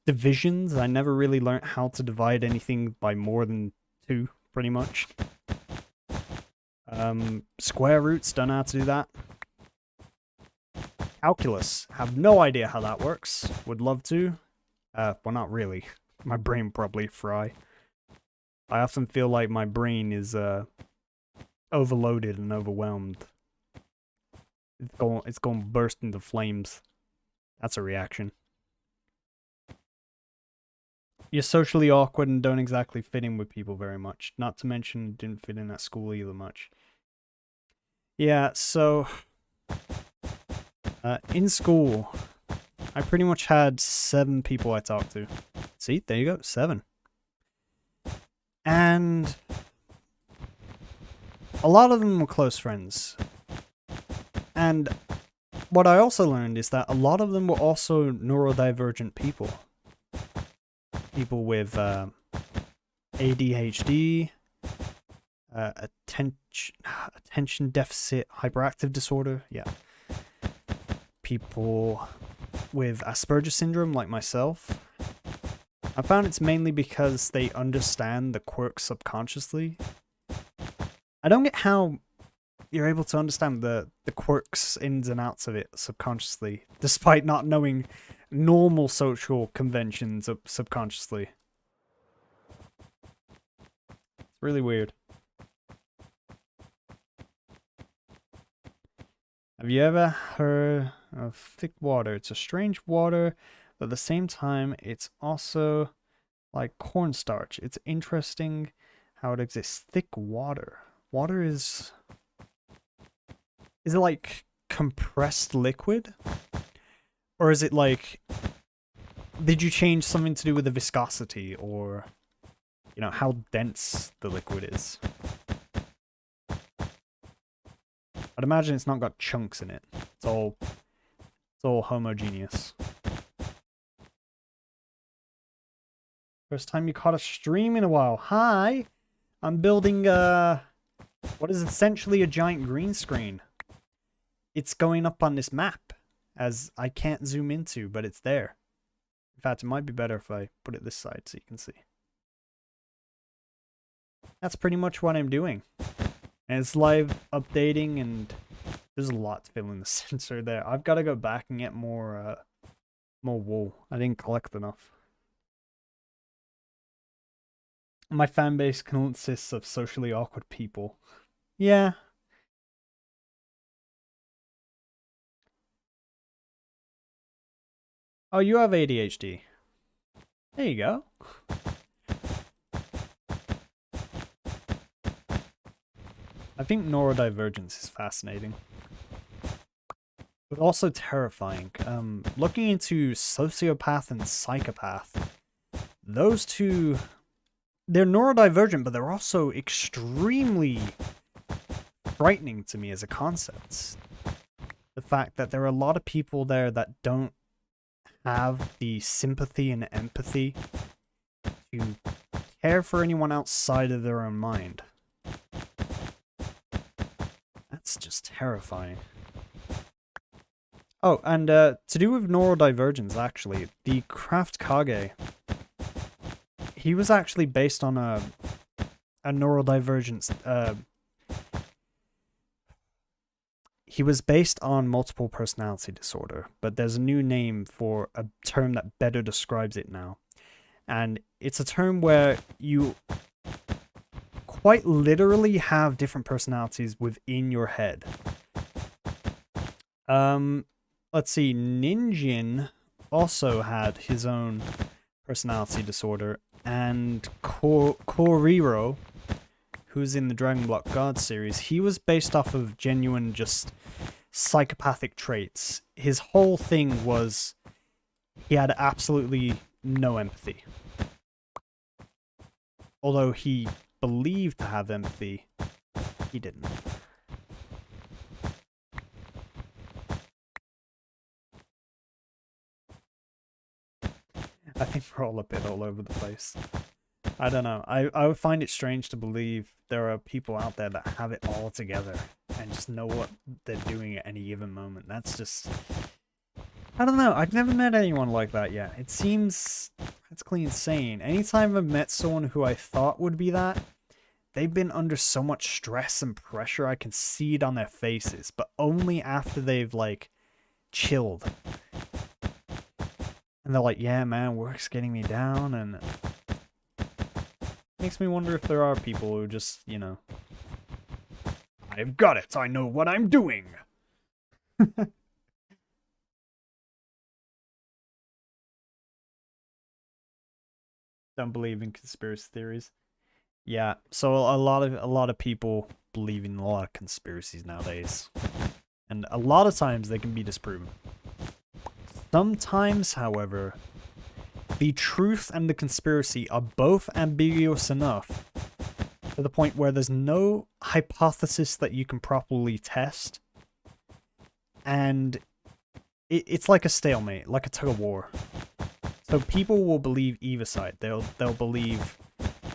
Divisions, I never really learned how to divide anything by more than 2, pretty much. Square roots, don't know how to do that. Calculus, have no idea how that works. Would love to. Well, not really. My brain probably fry. I often feel like my brain is overloaded and overwhelmed. It's going to burst into flames. That's a reaction. You're socially awkward and don't exactly fit in with people very much. Not to mention didn't fit in at school either much. Yeah, so in school, I pretty much had 7 people I talked to. See, there you go, 7. And a lot of them were close friends. And what I also learned is that a lot of them were also neurodivergent people. People with ADHD, attention deficit hyperactive disorder, yeah. People with Asperger's syndrome, like myself. I found it's mainly because they understand the quirks subconsciously. I don't get how you're able to understand the quirks, ins and outs of it subconsciously, despite not knowing normal social conventions subconsciously. It's really weird. Have you ever heard of thick water? It's a strange water, but at the same time, it's also like cornstarch. It's interesting how it exists. Thick water. Water is it like compressed liquid? Or is it like, did you change something to do with the viscosity or, you know, how dense the liquid is? I'd imagine it's not got chunks in it. It's all homogeneous. First time you caught a stream in a while. Hi! I'm building what is essentially a giant green screen. It's going up on this map. as I can't zoom into, but it's there. In fact, it might be better if I put it this side so you can see. That's pretty much what I'm doing. And it's live updating, and there's a lot to fill in the sensor there. I've got to go back and get more wool. I didn't collect enough. My fan base consists of socially awkward people. Yeah. Oh, you have ADHD. There you go. I think neurodivergence is fascinating, but also terrifying. Looking into sociopath and psychopath, those two, they're neurodivergent, but they're also extremely frightening to me as a concept. The fact that there are a lot of people there that don't have the sympathy and empathy to care for anyone outside of their own mind. That's just terrifying. Oh, and to do with neurodivergence, actually, the Craft Kage, he was actually based on a neurodivergence. He was based on multiple personality disorder, but there's a new name for a term that better describes it now. And it's a term where you quite literally have different personalities within your head. Let's see, Ninjin also had his own personality disorder, and Koriro, who's in the Dragon Block God series, he was based off of genuine just psychopathic traits. His whole thing was he had absolutely no empathy. Although he believed to have empathy, he didn't. I think we're all a bit all over the place. I don't know. I would find it strange to believe there are people out there that have it all together and just know what they're doing at any given moment. That's just... I don't know. I've never met anyone like that yet. It seems practically insane. Anytime I've met someone who I thought would be that, they've been under so much stress and pressure. I can see it on their faces, but only after they've, like, chilled. And they're like, yeah, man, work's getting me down, and... Makes me wonder if there are people who just, you know... I've got it! I know what I'm doing! Don't believe in conspiracy theories. Yeah, so a lot of people believe in a lot of conspiracies nowadays. And a lot of times they can be disproven. Sometimes, however, the truth and the conspiracy are both ambiguous enough to the point where there's no hypothesis that you can properly test. And it's like a stalemate, like a tug of war. So people will believe either side. They'll believe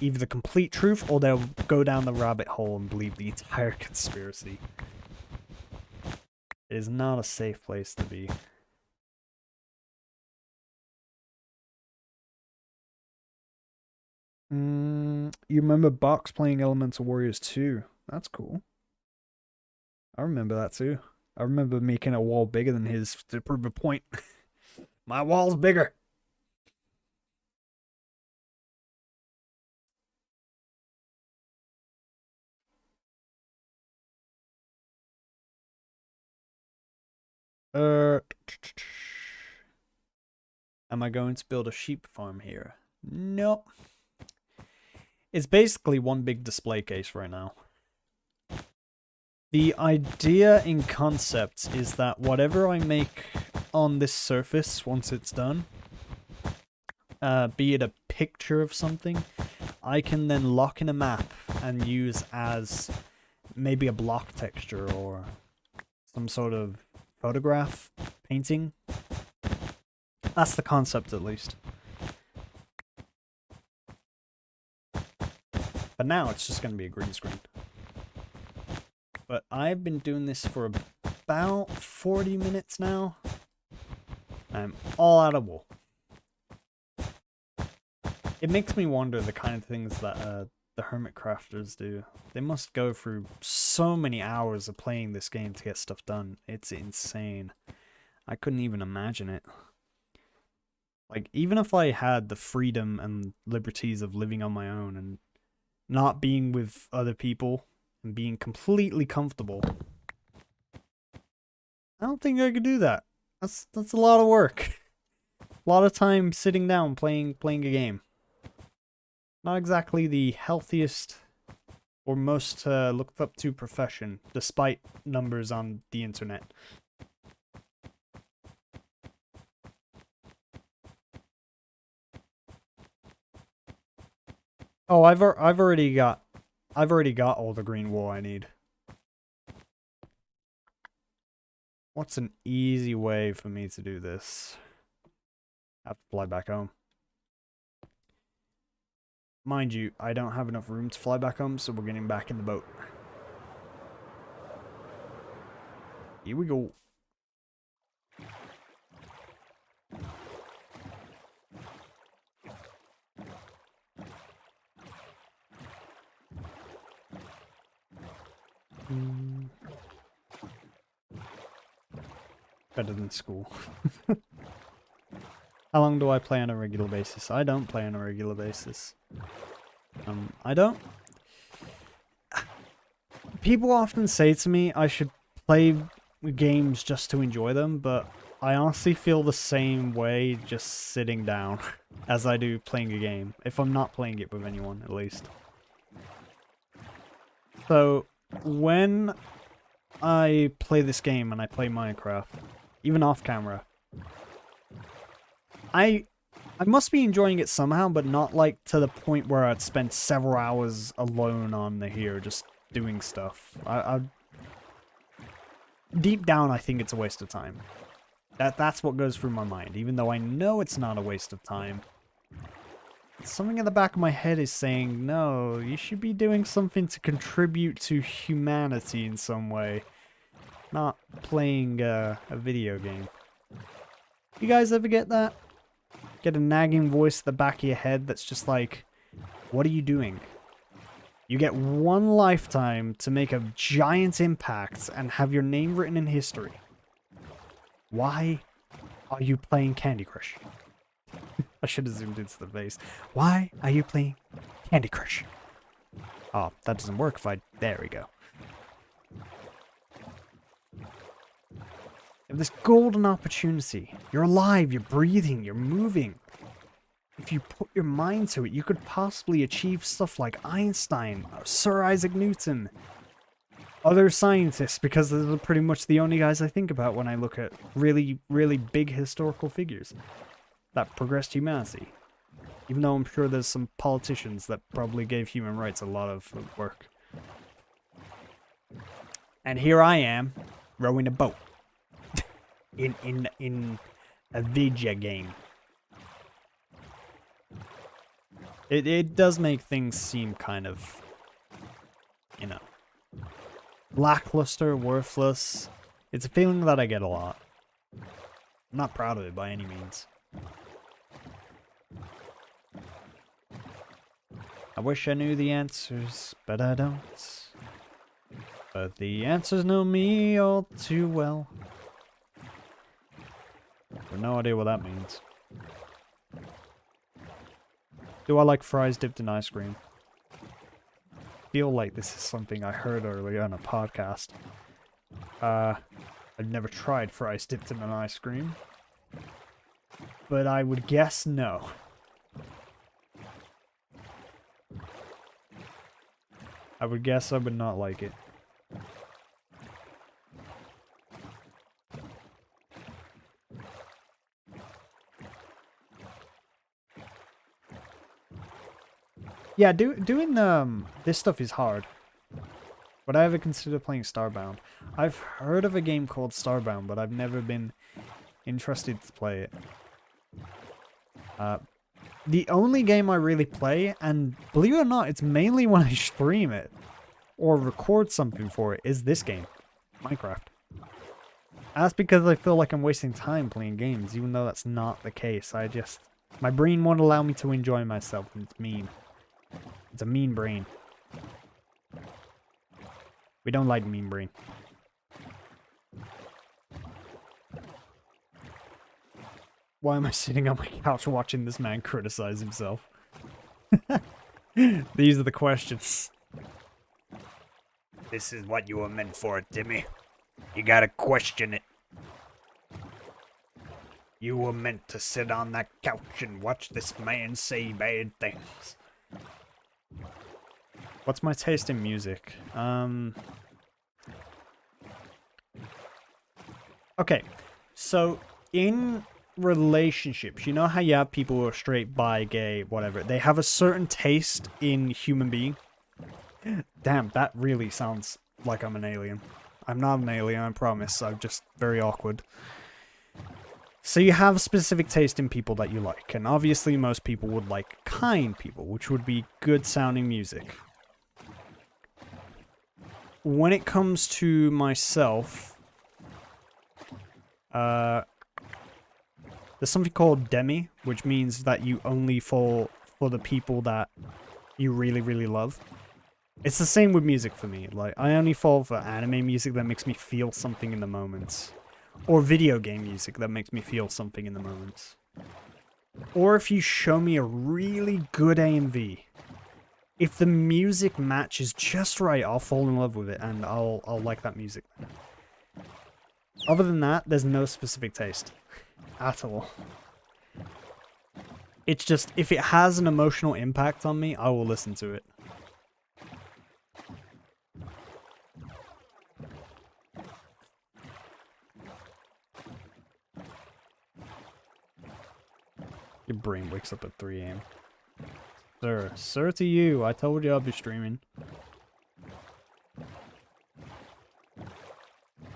either the complete truth, or they'll go down the rabbit hole and believe the entire conspiracy. It is not a safe place to be. You remember Box playing Elemental Warriors 2? That's cool. I remember that too. I remember making a wall bigger than his to prove a point. My wall's bigger. Am I going to build a sheep farm here? Nope. It's basically one big display case right now. The idea in concept is that whatever I make on this surface once it's done, be it a picture of something, I can then lock in a map and use as maybe a block texture or some sort of photograph painting. That's the concept, at least. But now it's just going to be a green screen. But I've been doing this for about 40 minutes now. I'm all out of wool. It makes me wonder the kind of things that the hermit crafters do. They must go through so many hours of playing this game to get stuff done. It's insane. I couldn't even imagine it. Like, even if I had the freedom and liberties of living on my own and not being with other people and being completely comfortable, I don't think I could do that. That's a lot of work. A lot of time sitting down playing a game. Not exactly the healthiest or most looked up to profession, despite numbers on the internet. Oh, I've already got all the green wool I need. What's an easy way for me to do this? I have to fly back home. Mind you, I don't have enough room to fly back home, so we're getting back in the boat. Here we go. Better than school. How long do I play on a regular basis? I don't play on a regular basis. I don't... People often say to me I should play games just to enjoy them, but I honestly feel the same way just sitting down as I do playing a game. If I'm not playing it with anyone, at least. So, when I play this game and I play Minecraft, even off camera, I must be enjoying it somehow, but not like to the point where I'd spend several hours alone on here just doing stuff. Deep down, I think it's a waste of time. That's what goes through my mind, even though I know it's not a waste of time. Something in the back of my head is saying, no, you should be doing something to contribute to humanity in some way. Not playing a video game. You guys ever get that? Get a nagging voice at the back of your head that's just like, what are you doing? You get one lifetime to make a giant impact and have your name written in history. Why are you playing Candy Crush? I should have zoomed into the face. Why are you playing Candy Crush? Oh, that doesn't work if I... There we go. You have this golden opportunity. You're alive, you're breathing, you're moving. If you put your mind to it, you could possibly achieve stuff like Einstein, Sir Isaac Newton, other scientists, because those are pretty much the only guys I think about when I look at really, really big historical figures that progressed humanity. Even though I'm sure there's some politicians that probably gave human rights a lot of work. And here I am, rowing a boat. in a video game. It does make things seem kind of, you know, lackluster, worthless. It's a feeling that I get a lot. I'm not proud of it by any means. I wish I knew the answers, but I don't. But the answers know me all too well. I have no idea what that means. Do I like fries dipped in ice cream? I feel like this is something I heard earlier on a podcast. I've never tried fries dipped in an ice cream. But I would guess no. I would guess I would not like it. Yeah, doing this stuff is hard. Would I ever consider playing Starbound? I've heard of a game called Starbound, but I've never been interested to play it. The only game I really play, and believe it or not, it's mainly when I stream it or record something for it, is this game, Minecraft. That's because I feel like I'm wasting time playing games, even though that's not the case. My brain won't allow me to enjoy myself, and it's mean. It's a mean brain. We don't like mean brain. Why am I sitting on my couch watching this man criticize himself? These are the questions. This is what you were meant for, Timmy. You gotta question it. You were meant to sit on that couch and watch this man say bad things. What's my taste in music? Okay, so in relationships, you know how you have people who are straight, bi, gay, whatever. They have a certain taste in human being. Damn, that really sounds like I'm an alien. I'm not an alien, I promise. I'm just very awkward. So you have specific taste in people that you like, and obviously most people would like kind people, which would be good sounding music. When it comes to myself, there's something called demi, which means that you only fall for the people that you really, really love. It's the same with music for me. Like, I only fall for anime music that makes me feel something in the moment. Or video game music that makes me feel something in the moment. Or if you show me a really good AMV. If the music matches just right, I'll fall in love with it and I'll like that music. Other than that, there's no specific taste. At all. It's just, if it has an emotional impact on me, I will listen to it. Your brain wakes up at 3 AM. Sir to you, I told you I'd be streaming.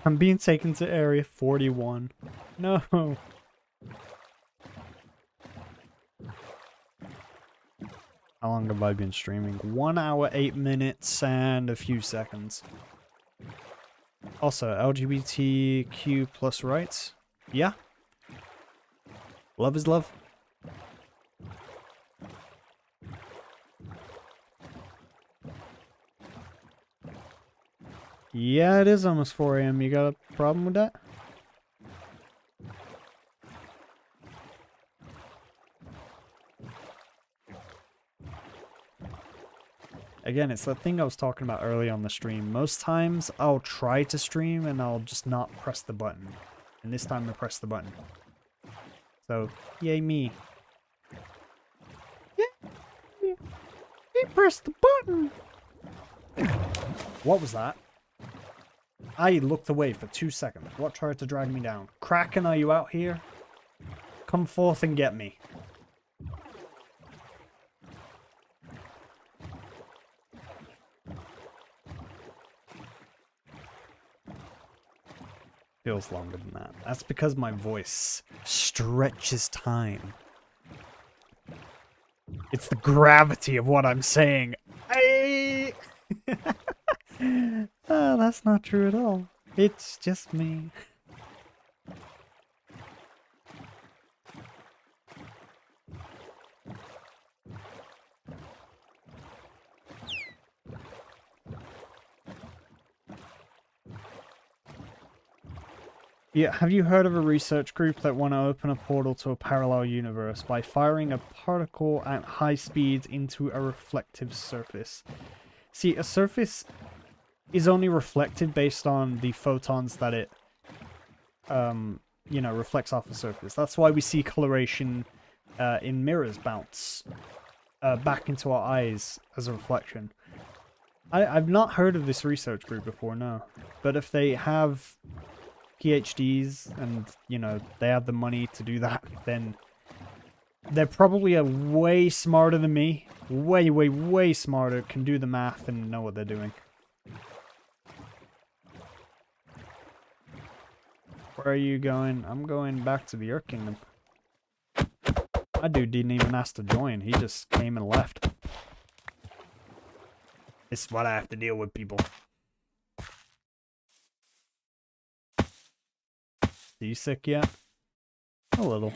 I'm being taken to Area 41. No. How long have I been streaming? 1 hour, 8 minutes, and a few seconds. Also, LGBTQ plus rights? Yeah. Love is love. Yeah, it is almost 4 AM. You got a problem with that? Again, it's that thing I was talking about earlier on the stream. Most times, I'll try to stream and I'll just not press the button. And this time I press the button. So, yay me. Yeah, he pressed the button! What was that? I looked away for 2 seconds. What tried to drag me down? Kraken, are you out here? Come forth and get me. Feels longer than that. That's because my voice stretches time. It's the gravity of what I'm saying. Oh, that's not true at all. It's just me. Yeah, have you heard of a research group that want to open a portal to a parallel universe by firing a particle at high speeds into a reflective surface? See, a surface is only reflected based on the photons that it, you know, reflects off the surface. That's why we see coloration in mirrors bounce back into our eyes as a reflection. I've not heard of this research group before, no. But if they have PhDs and, you know, they have the money to do that, then they're probably way smarter than me. Way, way, way smarter, can do the math and know what they're doing. Where are you going? I'm going back to the Earth Kingdom. My dude didn't even ask to join. He just came and left. This is what I have to deal with, people. seasick yet? A little.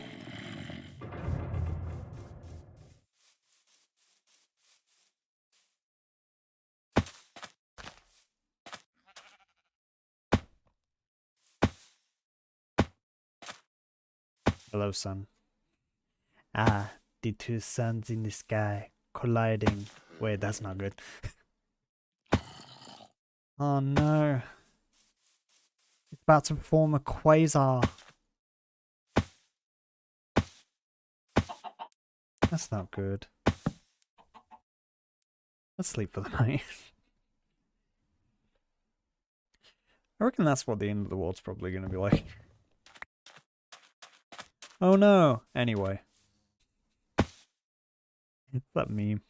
Hello, sun. Ah, the two suns in the sky colliding. Wait, that's not good. Oh no. It's about to form a quasar. That's not good. Let's sleep for the night. I reckon that's what the end of the world's probably going to be like. Oh no! Anyway. It's that meme.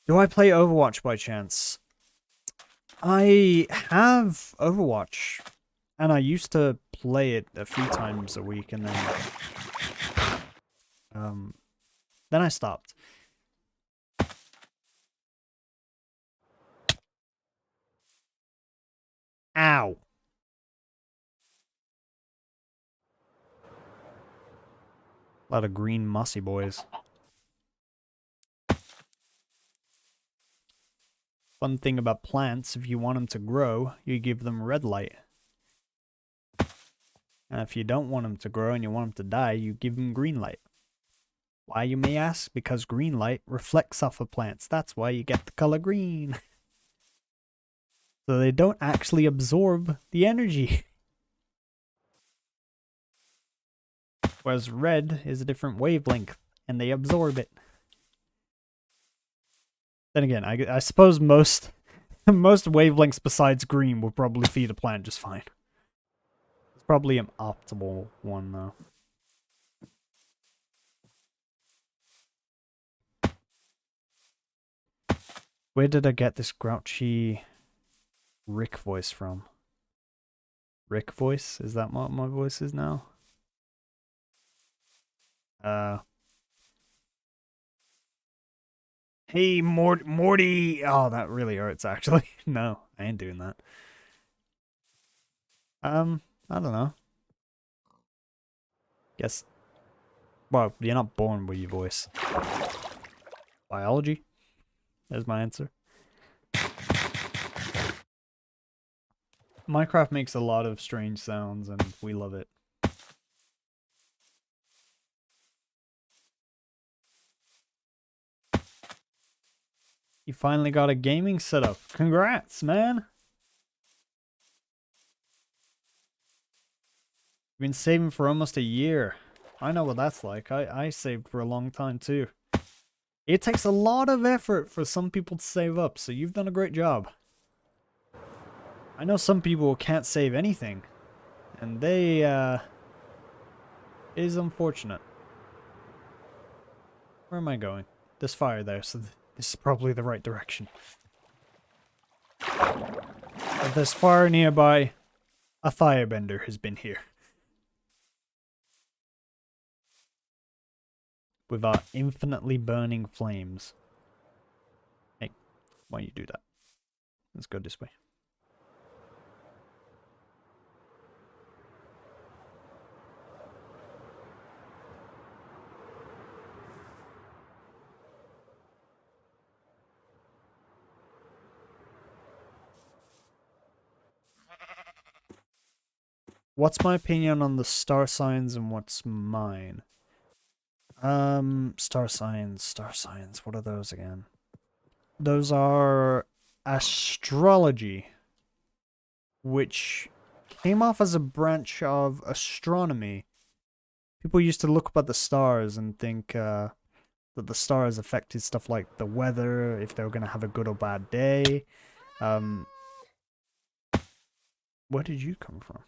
Do I play Overwatch by chance? I have Overwatch. And I used to play it a few times a week and then I stopped. Ow. A lot of green mossy boys. Fun thing about plants, if you want them to grow, you give them red light. And if you don't want them to grow and you want them to die, you give them green light. Why, you may ask? Because green light reflects off of plants. That's why you get the color green. So they don't actually absorb the energy. Whereas red is a different wavelength, and they absorb it. Then again, I suppose most wavelengths besides green will probably feed a plant just fine. It's probably an optimal one, though. Where did I get this grouchy Rick voice from? Rick voice? Is that what my voice is now? Hey, Morty. Oh, that really hurts, actually. No, I ain't doing that. I don't know. Guess. Well, you're not born with your voice. Biology? There's my answer. Minecraft makes a lot of strange sounds, and we love it. You finally got a gaming setup. Congrats, man! You've been saving for almost a year. I know what that's like. I saved for a long time, too. It takes a lot of effort for some people to save up, so you've done a great job. I know some people can't save anything, and they, it is unfortunate. Where am I going? There's fire there, so this is probably the right direction. If there's fire nearby, a firebender has been here. With our infinitely burning flames. Hey, why you do that? Let's go this way. What's my opinion on the star signs and what's mine? Star signs, what are those again? Those are astrology, which came off as a branch of astronomy. People used to look up at the stars and think that the stars affected stuff like the weather, if they were going to have a good or bad day. Where did you come from?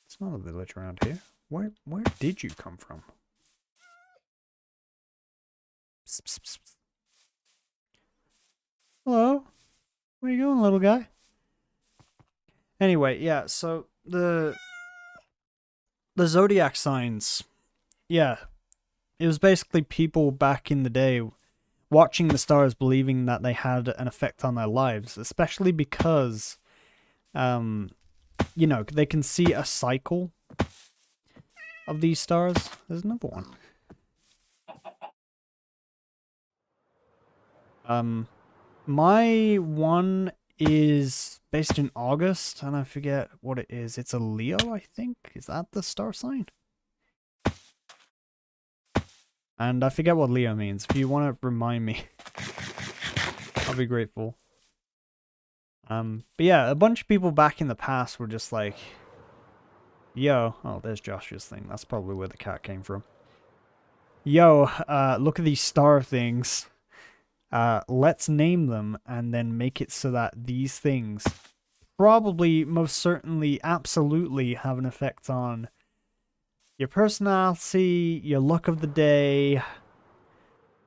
It's not a village around here. Where did you come from? Psst, psst, psst. Hello? Where you going, little guy? Anyway, yeah, so the zodiac signs. Yeah. It was basically people back in the day watching the stars, believing that they had an effect on their lives, especially because you know, they can see a cycle of these stars. There's another one. My one is based in August, and I forget what it is. It's a Leo, I think. Is that the star sign? And I forget what Leo means. If you want to remind me, I'll be grateful. But yeah, a bunch of people back in the past were just like, yo, oh, there's Josh's thing. That's probably where the cat came from. Yo, look at these star things. Let's name them and then make it so that these things probably, most certainly, absolutely have an effect on your personality, your luck of the day,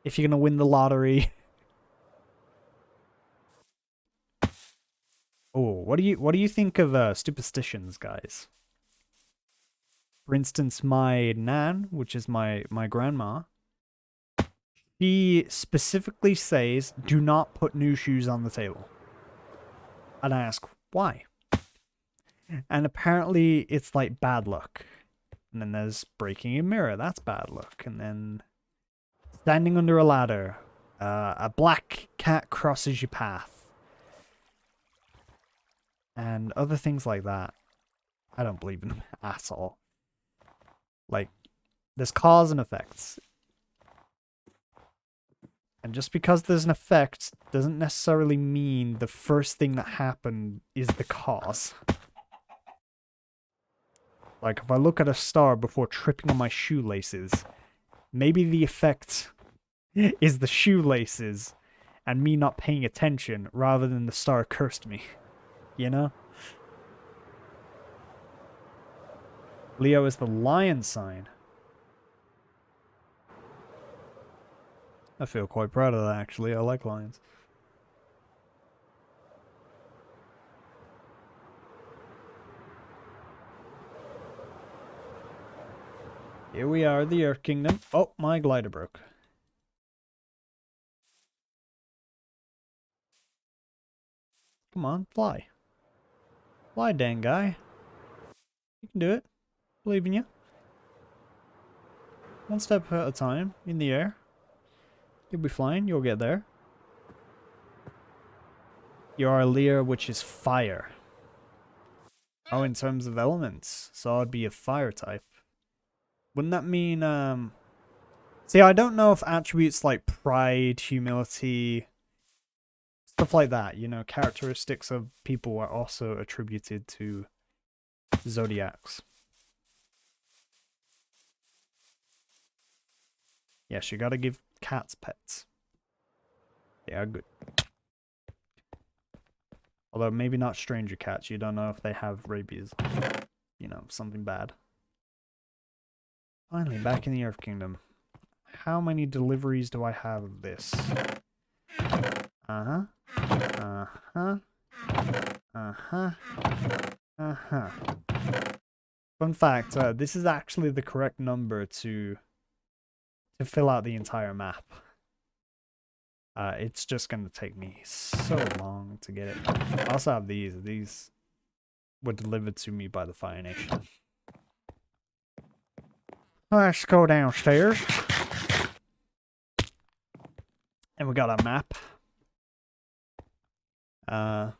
if you're gonna win the lottery. Oh, what do you think of superstitions, guys? For instance, my nan, which is my grandma, she specifically says, do not put new shoes on the table. And I ask, why? And apparently it's like bad luck. And then there's breaking a mirror, that's bad luck. And then standing under a ladder, a black cat crosses your path. And other things like that. I don't believe in them at all. Like, there's cause and effects. And just because there's an effect doesn't necessarily mean the first thing that happened is the cause. Like, if I look at a star before tripping on my shoelaces, maybe the effect is the shoelaces and me not paying attention rather than the star cursed me. You know? Leo is the lion sign. I feel quite proud of that, actually. I like lions. Here we are, the Earth Kingdom. Oh, my glider broke. Come on, fly. Fly, dang guy. You can do it. Believe in you. One step at a time, in the air. You'll be flying, you'll get there. You are a Leo, which is fire. Oh, in terms of elements. So I'd be a fire type. Wouldn't that mean, See, I don't know if attributes like pride, humility, stuff like that, you know, characteristics of people are also attributed to zodiacs. Yes, you gotta give cats pets. They are good. Although maybe not stranger cats, you don't know if they have rabies. You know, something bad. Finally, back in the Earth Kingdom. How many deliveries do I have of this? Uh-huh. Uh-huh. Uh-huh. Uh-huh. Fun fact, this is actually the correct number to fill out the entire map. It's just going to take me so long to get it. I also have these. These were delivered to me by the Fire Nation. Let's go downstairs. And we got a map. I'm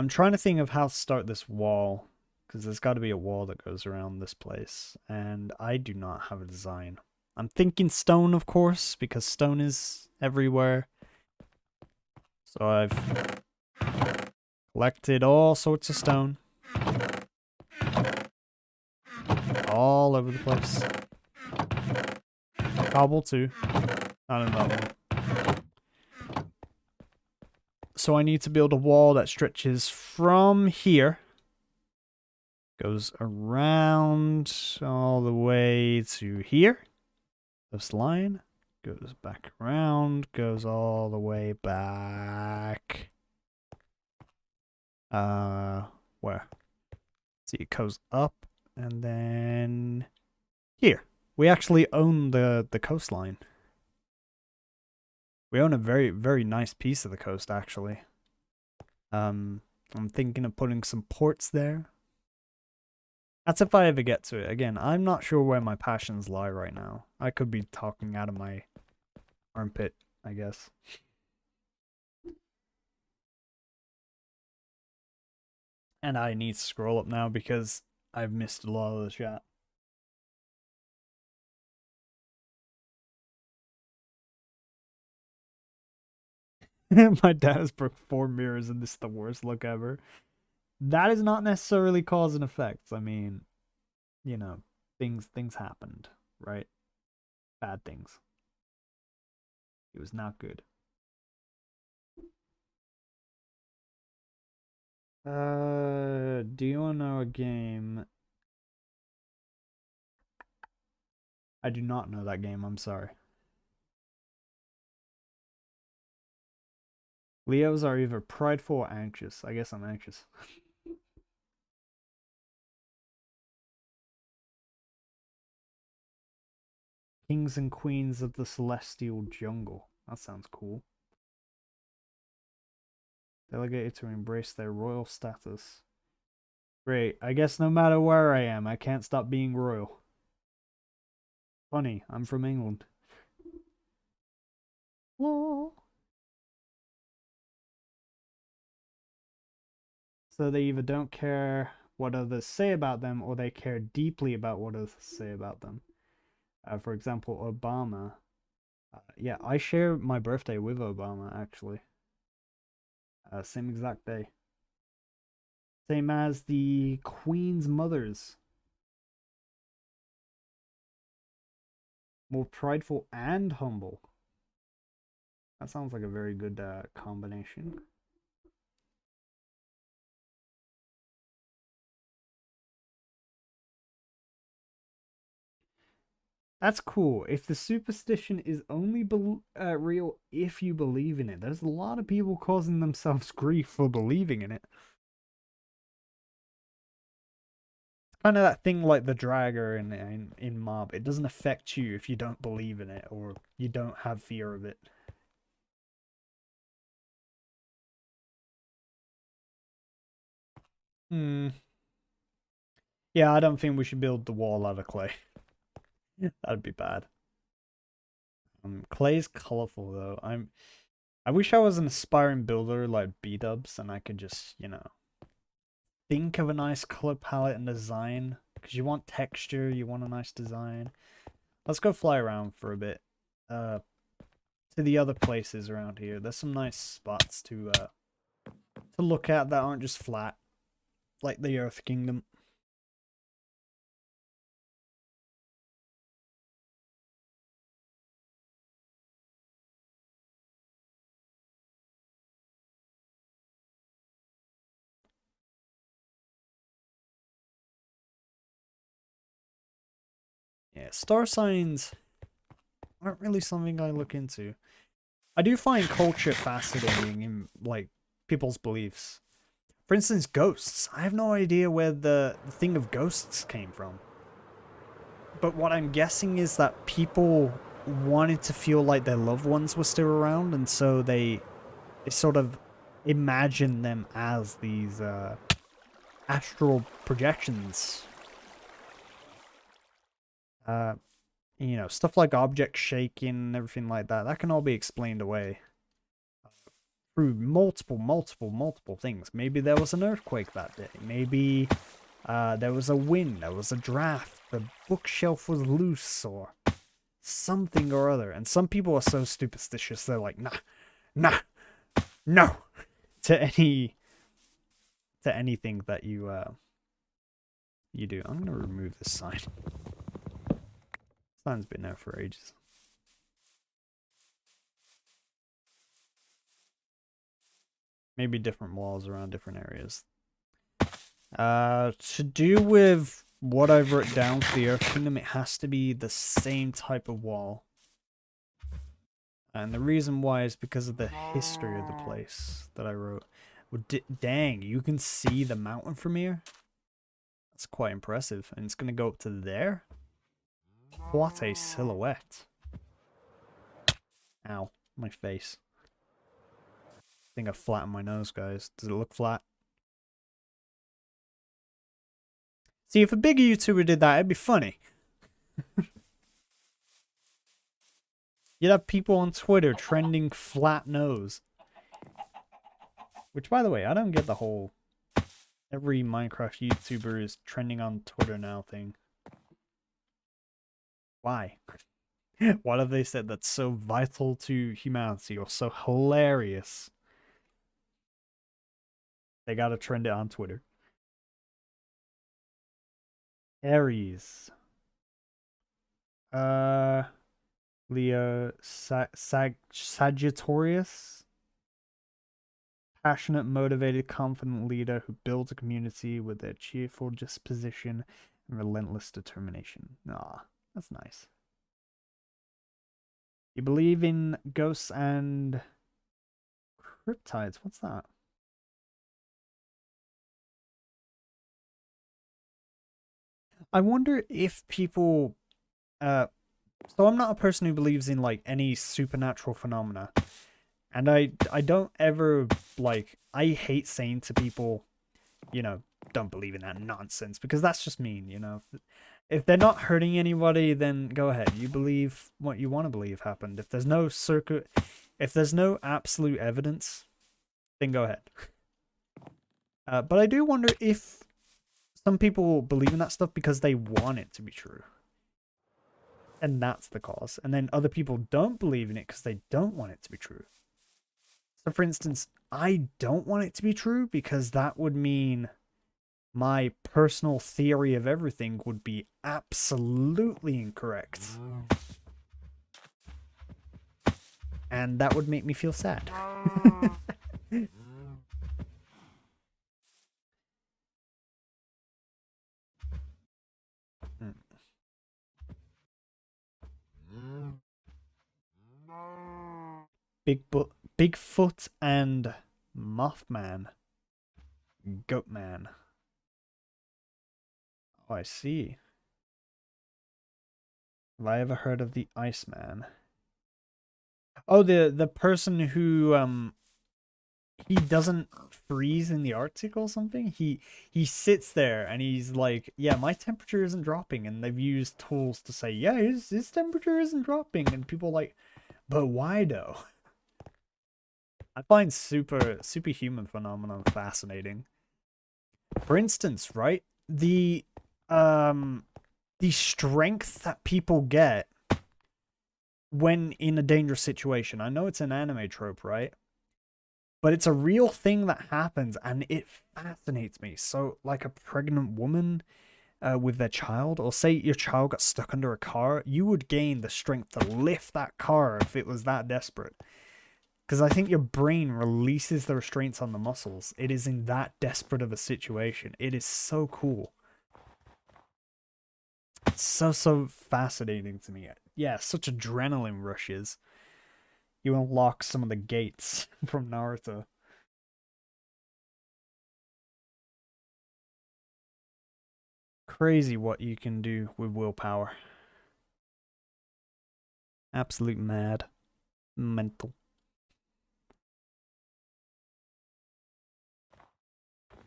trying to think of how to start this wall, because there's got to be a wall that goes around this place, and I do not have a design. I'm thinking stone, of course, because stone is everywhere. So I've collected all sorts of stone. All over the place. Cobble too. I don't know. So I need to build a wall that stretches from here. Goes around all the way to here. This line goes back around, goes all the way back. Where? See, it goes up and then here. We actually own the coastline. We own a very, very nice piece of the coast, actually. I'm thinking of putting some ports there. That's if I ever get to it. Again, I'm not sure where my passions lie right now. I could be talking out of my armpit, I guess. And I need to scroll up now because I've missed a lot of the chat. My dad has broke 4 mirrors and this is the worst look ever. That is not necessarily cause and effects. I mean, you know, things happened, right? Bad things. It was not good. Do you want to know a game? I do not know that game, I'm sorry. Leos are either prideful or anxious. I guess I'm anxious. Kings and Queens of the Celestial Jungle. That sounds cool. Delegated to embrace their royal status. Great. I guess no matter where I am, I can't stop being royal. Funny, I'm from England. Whoa. So they either don't care what others say about them or they care deeply about what others say about them. For example, Obama. Yeah, I share my birthday with Obama, actually. Same exact day. Same as the Queen's mothers. More prideful and humble. That sounds like a very good combination. That's cool. If the superstition is only real if you believe in it, there's a lot of people causing themselves grief for believing in it. It's kind of that thing like the dragger in Mob. It doesn't affect you if you don't believe in it or you don't have fear of it. Yeah, I don't think we should build the wall out of clay. That'd be bad. Clay's colorful though. I wish I was an aspiring builder like B-dubs and I could just, you know, think of a nice color palette and design. Because you want texture, you want a nice design. Let's go fly around for a bit. To the other places around here. There's some nice spots to look at that aren't just flat. Like the Earth Kingdom. Yeah, star signs aren't really something I look into. I do find culture fascinating in, like, people's beliefs. For instance, ghosts. I have no idea where the thing of ghosts came from. But what I'm guessing is that people wanted to feel like their loved ones were still around, and so they sort of imagine them as these astral projections. You know, stuff like objects shaking and everything like that. That can all be explained away through multiple things. Maybe there was an earthquake that day. Maybe there was a wind. There was a draft. The bookshelf was loose or something or other. And some people are so superstitious. They're like, nah, no, to anything that you do. I'm gonna remove this sign. Sign's been there for ages. Maybe different walls around different areas. To do with what I've written down for the Earth Kingdom, it has to be the same type of wall. And the reason why is because of the history of the place that I wrote. Well, dang, you can see the mountain from here? That's quite impressive. And it's going to go up to there? What a silhouette. Ow, my face. I think I flattened my nose, guys. Does it look flat? See, if a bigger YouTuber did that, it'd be funny. You'd have people on Twitter trending flat nose. Which, by the way, I don't get the whole every Minecraft YouTuber is trending on Twitter now thing. Why? What have they said that's so vital to humanity or so hilarious? They gotta trend it on Twitter. Aries. Leo Sagittarius. Passionate, motivated, confident leader who builds a community with their cheerful disposition and relentless determination. Ah, that's nice. You believe in ghosts and cryptides. What's that? I wonder if people so I'm not a person who believes in like any supernatural phenomena. And I don't ever like I hate saying to people, you know, don't believe in that nonsense, because that's just mean, you know. If they're not hurting anybody, then go ahead. You believe what you want to believe happened. If there's no if there's no absolute evidence, then go ahead. But I do wonder if some people believe in that stuff because they want it to be true. And that's the cause. And then other people don't believe in it because they don't want it to be true. So for instance, I don't want it to be true because that would mean my personal theory of everything would be absolutely incorrect. And that would make me feel sad. Bigfoot and Mothman. Goatman. Oh, I see. Have I ever heard of the Iceman? Oh, the person who he doesn't freeze in the Arctic or something. He sits there and he's like, yeah, my temperature isn't dropping, and they've used tools to say, yeah, his temperature isn't dropping, and people are like, but why though? I find superhuman phenomenon fascinating. For instance, right? The strength that people get when in a dangerous situation. I know it's an anime trope, right? But it's a real thing that happens, and it fascinates me. So, like a pregnant woman with their child, or say your child got stuck under a car, you would gain the strength to lift that car if it was that desperate. Because I think your brain releases the restraints on the muscles. It is in that desperate of a situation. It is so cool. It's so fascinating to me. Yeah, such adrenaline rushes. You unlock some of the gates from Naruto. Crazy what you can do with willpower. Absolute mad. Mental.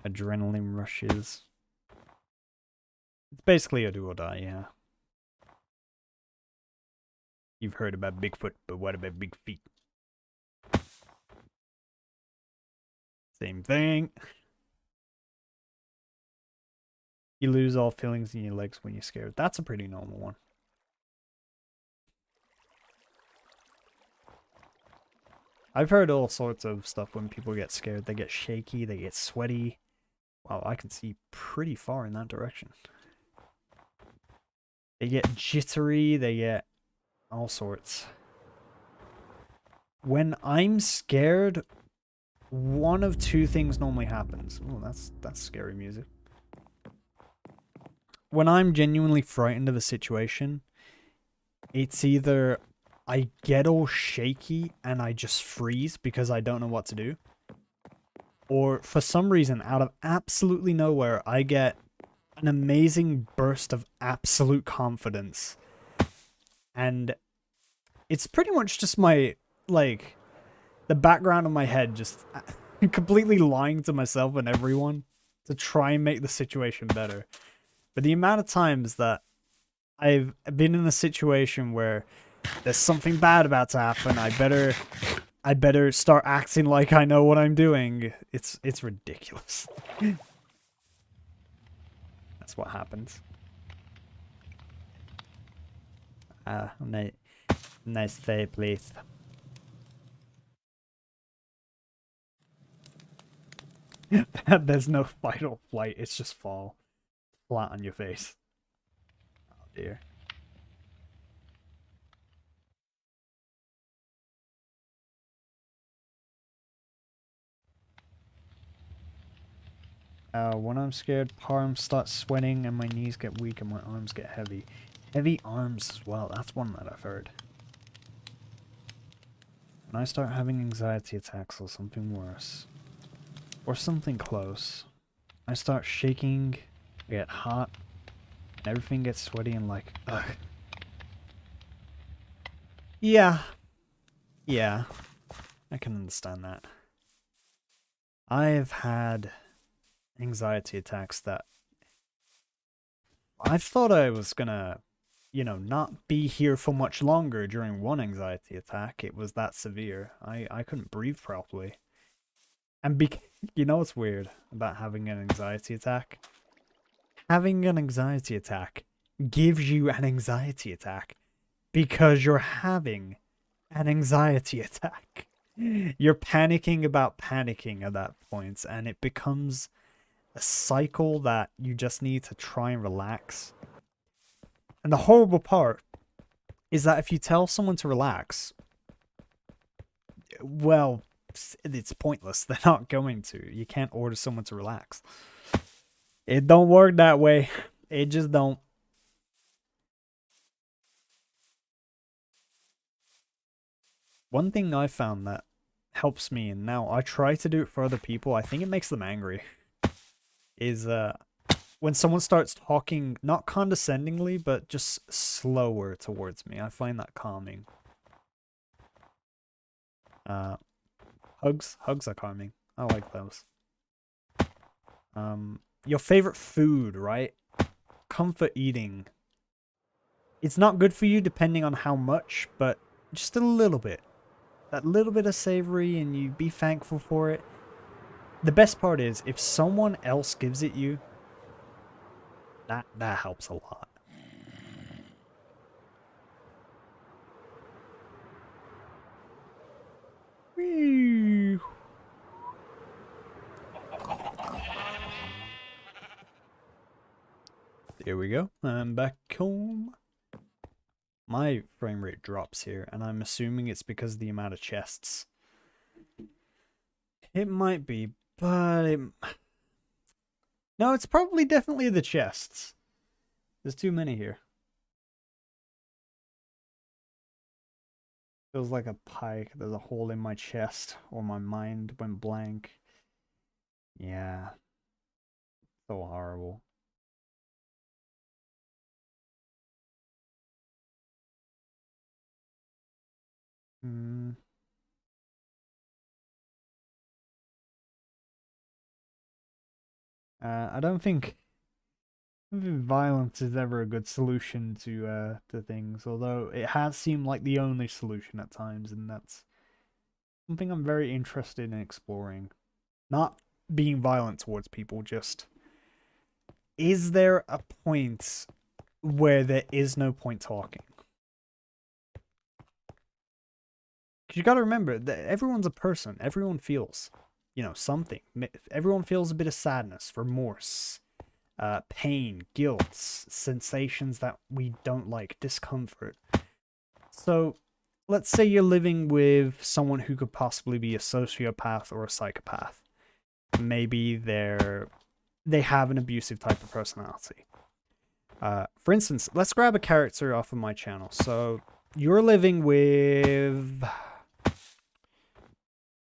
Adrenaline rushes. It's basically a do or die, yeah. You've heard about Bigfoot, but what about big feet? Same thing. You lose all feelings in your legs when you're scared. That's a pretty normal one. I've heard all sorts of stuff when people get scared. They get shaky, they get sweaty. Wow, I can see pretty far in that direction. They get jittery, they get all sorts. When I'm scared, one of two things normally happens. Oh, that's scary music. When I'm genuinely frightened of a situation, it's either I get all shaky and I just freeze because I don't know what to do, or for some reason, out of absolutely nowhere, I get an amazing burst of absolute confidence. And it's pretty much just my, like, the background of my head just completely lying to myself and everyone to try and make the situation better. But the amount of times that I've been in a situation where there's something bad about to happen, I better start acting like I know what I'm doing. It's ridiculous. That's what happens. Nice day, please. There's no fight or flight, it's just fall flat on your face. Oh dear. When I'm scared, palms start sweating and my knees get weak and my arms get heavy. Heavy arms as well, that's one that I've heard. When I start having anxiety attacks or something worse, or something close, I start shaking, I get hot, and everything gets sweaty and like, ugh. Yeah, I can understand that. I've had anxiety attacks that I thought I was gonna, not be here for much longer during one anxiety attack. It was that severe. I couldn't breathe properly. And you know what's weird about having an anxiety attack? Having an anxiety attack gives you an anxiety attack because you're having an anxiety attack. You're panicking about panicking at that point, and it becomes a cycle that you just need to try and relax. And the horrible part is that if you tell someone to relax, well, it's pointless. They're not going to. You can't order someone to relax. It don't work that way. It just don't. One thing I found that helps me, and now I try to do it for other people, I think it makes them angry, is when someone starts talking, not condescendingly, but just slower towards me. I find that calming. Hugs are calming. I like those. Your favorite food, right? Comfort eating. It's not good for you depending on how much, but just a little bit. That little bit of savory, and you be thankful for it. The best part is, if someone else gives it you, that helps a lot. Whee! There we go. I'm back home. My frame rate drops here, and I'm assuming it's because of the amount of chests. It might be, but no, it's probably definitely the chests. There's too many here. Feels like a pike. There's a hole in my chest, or my mind went blank. Yeah. So horrible. I don't think violence is ever a good solution to things, although it has seemed like the only solution at times, and that's something I'm very interested in exploring. Not being violent towards people, just is there a point where there is no point talking? Because you gotta remember that everyone's a person. Everyone feels, something. Everyone feels a bit of sadness, remorse, pain, guilt, sensations that we don't like, discomfort. So, let's say you're living with someone who could possibly be a sociopath or a psychopath. Maybe they have an abusive type of personality. For instance, let's grab a character off of my channel. So, you're living with...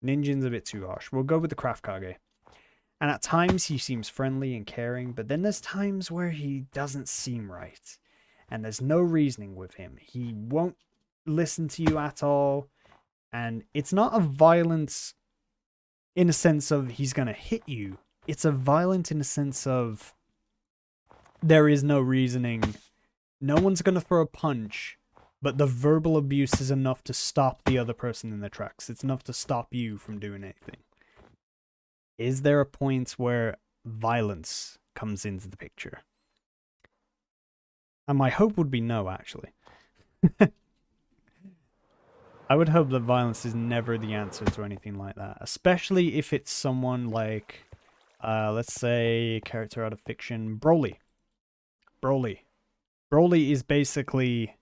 Ninjin's a bit too harsh. We'll go with the Craft Kage. And at times he seems friendly and caring, but then there's times where he doesn't seem right. And there's no reasoning with him. He won't listen to you at all. And it's not a violence in a sense of he's gonna hit you. It's a violence in a sense of there is no reasoning. No one's gonna throw a punch, but the verbal abuse is enough to stop the other person in their tracks. It's enough to stop you from doing anything. Is there a point where violence comes into the picture? And my hope would be no, actually. I would hope that violence is never the answer to anything like that. Especially if it's someone like, let's say, a character out of fiction, Broly. Broly is basically,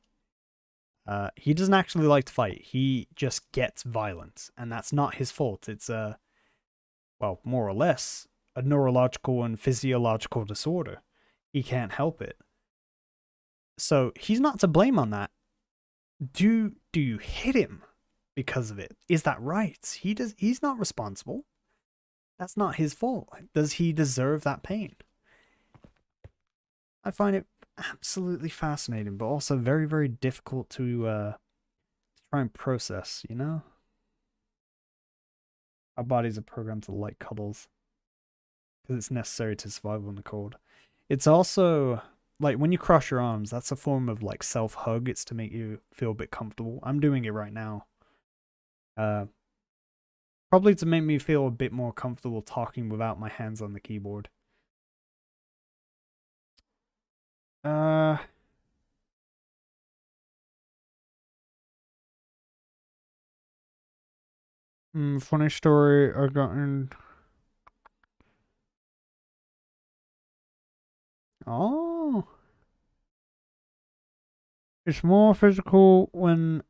he doesn't actually like to fight. He just gets violent. And that's not his fault. It's well, more or less, a neurological and physiological disorder. He can't help it. So he's not to blame on that. Do you hit him because of it? Is that right? He's not responsible. That's not his fault. Does he deserve that pain? I find it absolutely fascinating, but also very, very difficult to try and process, you know? Our bodies are programmed to like cuddles because it's necessary to survive in the cold. It's also, like, when you cross your arms, that's a form of, like, self-hug. It's to make you feel a bit comfortable. I'm doing it right now. Probably to make me feel a bit more comfortable talking without my hands on the keyboard. Funny story I got in. Oh. It's more physical when...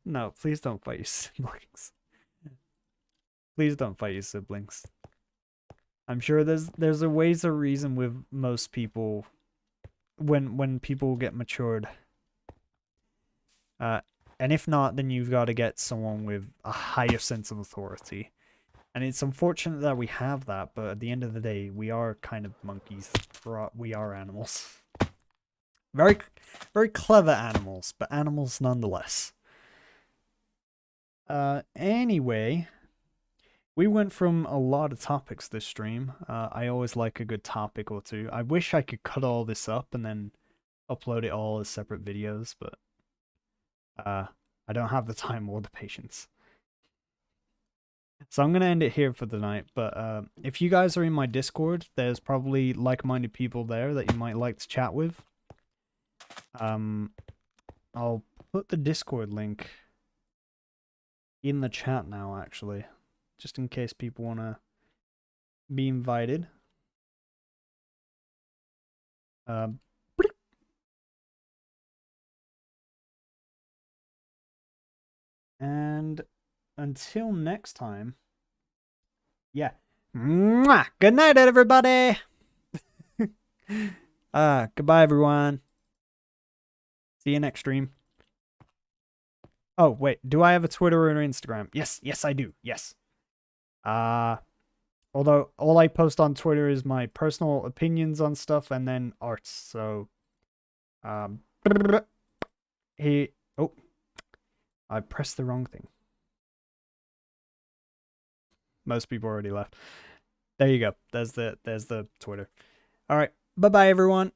No, please don't fight your siblings. Please don't fight your siblings. I'm sure there's a ways or reason with most people when people get matured. And if not, then you've got to get someone with a higher sense of authority. And it's unfortunate that we have that, but at the end of the day, we are kind of monkeys. We are animals. Very, very clever animals, but animals nonetheless. Anyway, we went from a lot of topics this stream. I always like a good topic or two. I wish I could cut all this up and then upload it all as separate videos, but I don't have the time or the patience. So I'm going to end it here for the night, but if you guys are in my Discord, there's probably like-minded people there that you might like to chat with. I'll put the Discord link in the chat now, actually, just in case people want to be invited. And until next time, yeah. Mwah! Good night, everybody. Goodbye, everyone. See you next stream. Oh, wait. Do I have a Twitter or Instagram? Yes, I do. Yes. Although all I post on Twitter is my personal opinions on stuff and then arts. So, oh, I pressed the wrong thing. Most people already left. There you go. There's the Twitter. All right. Bye-bye, everyone.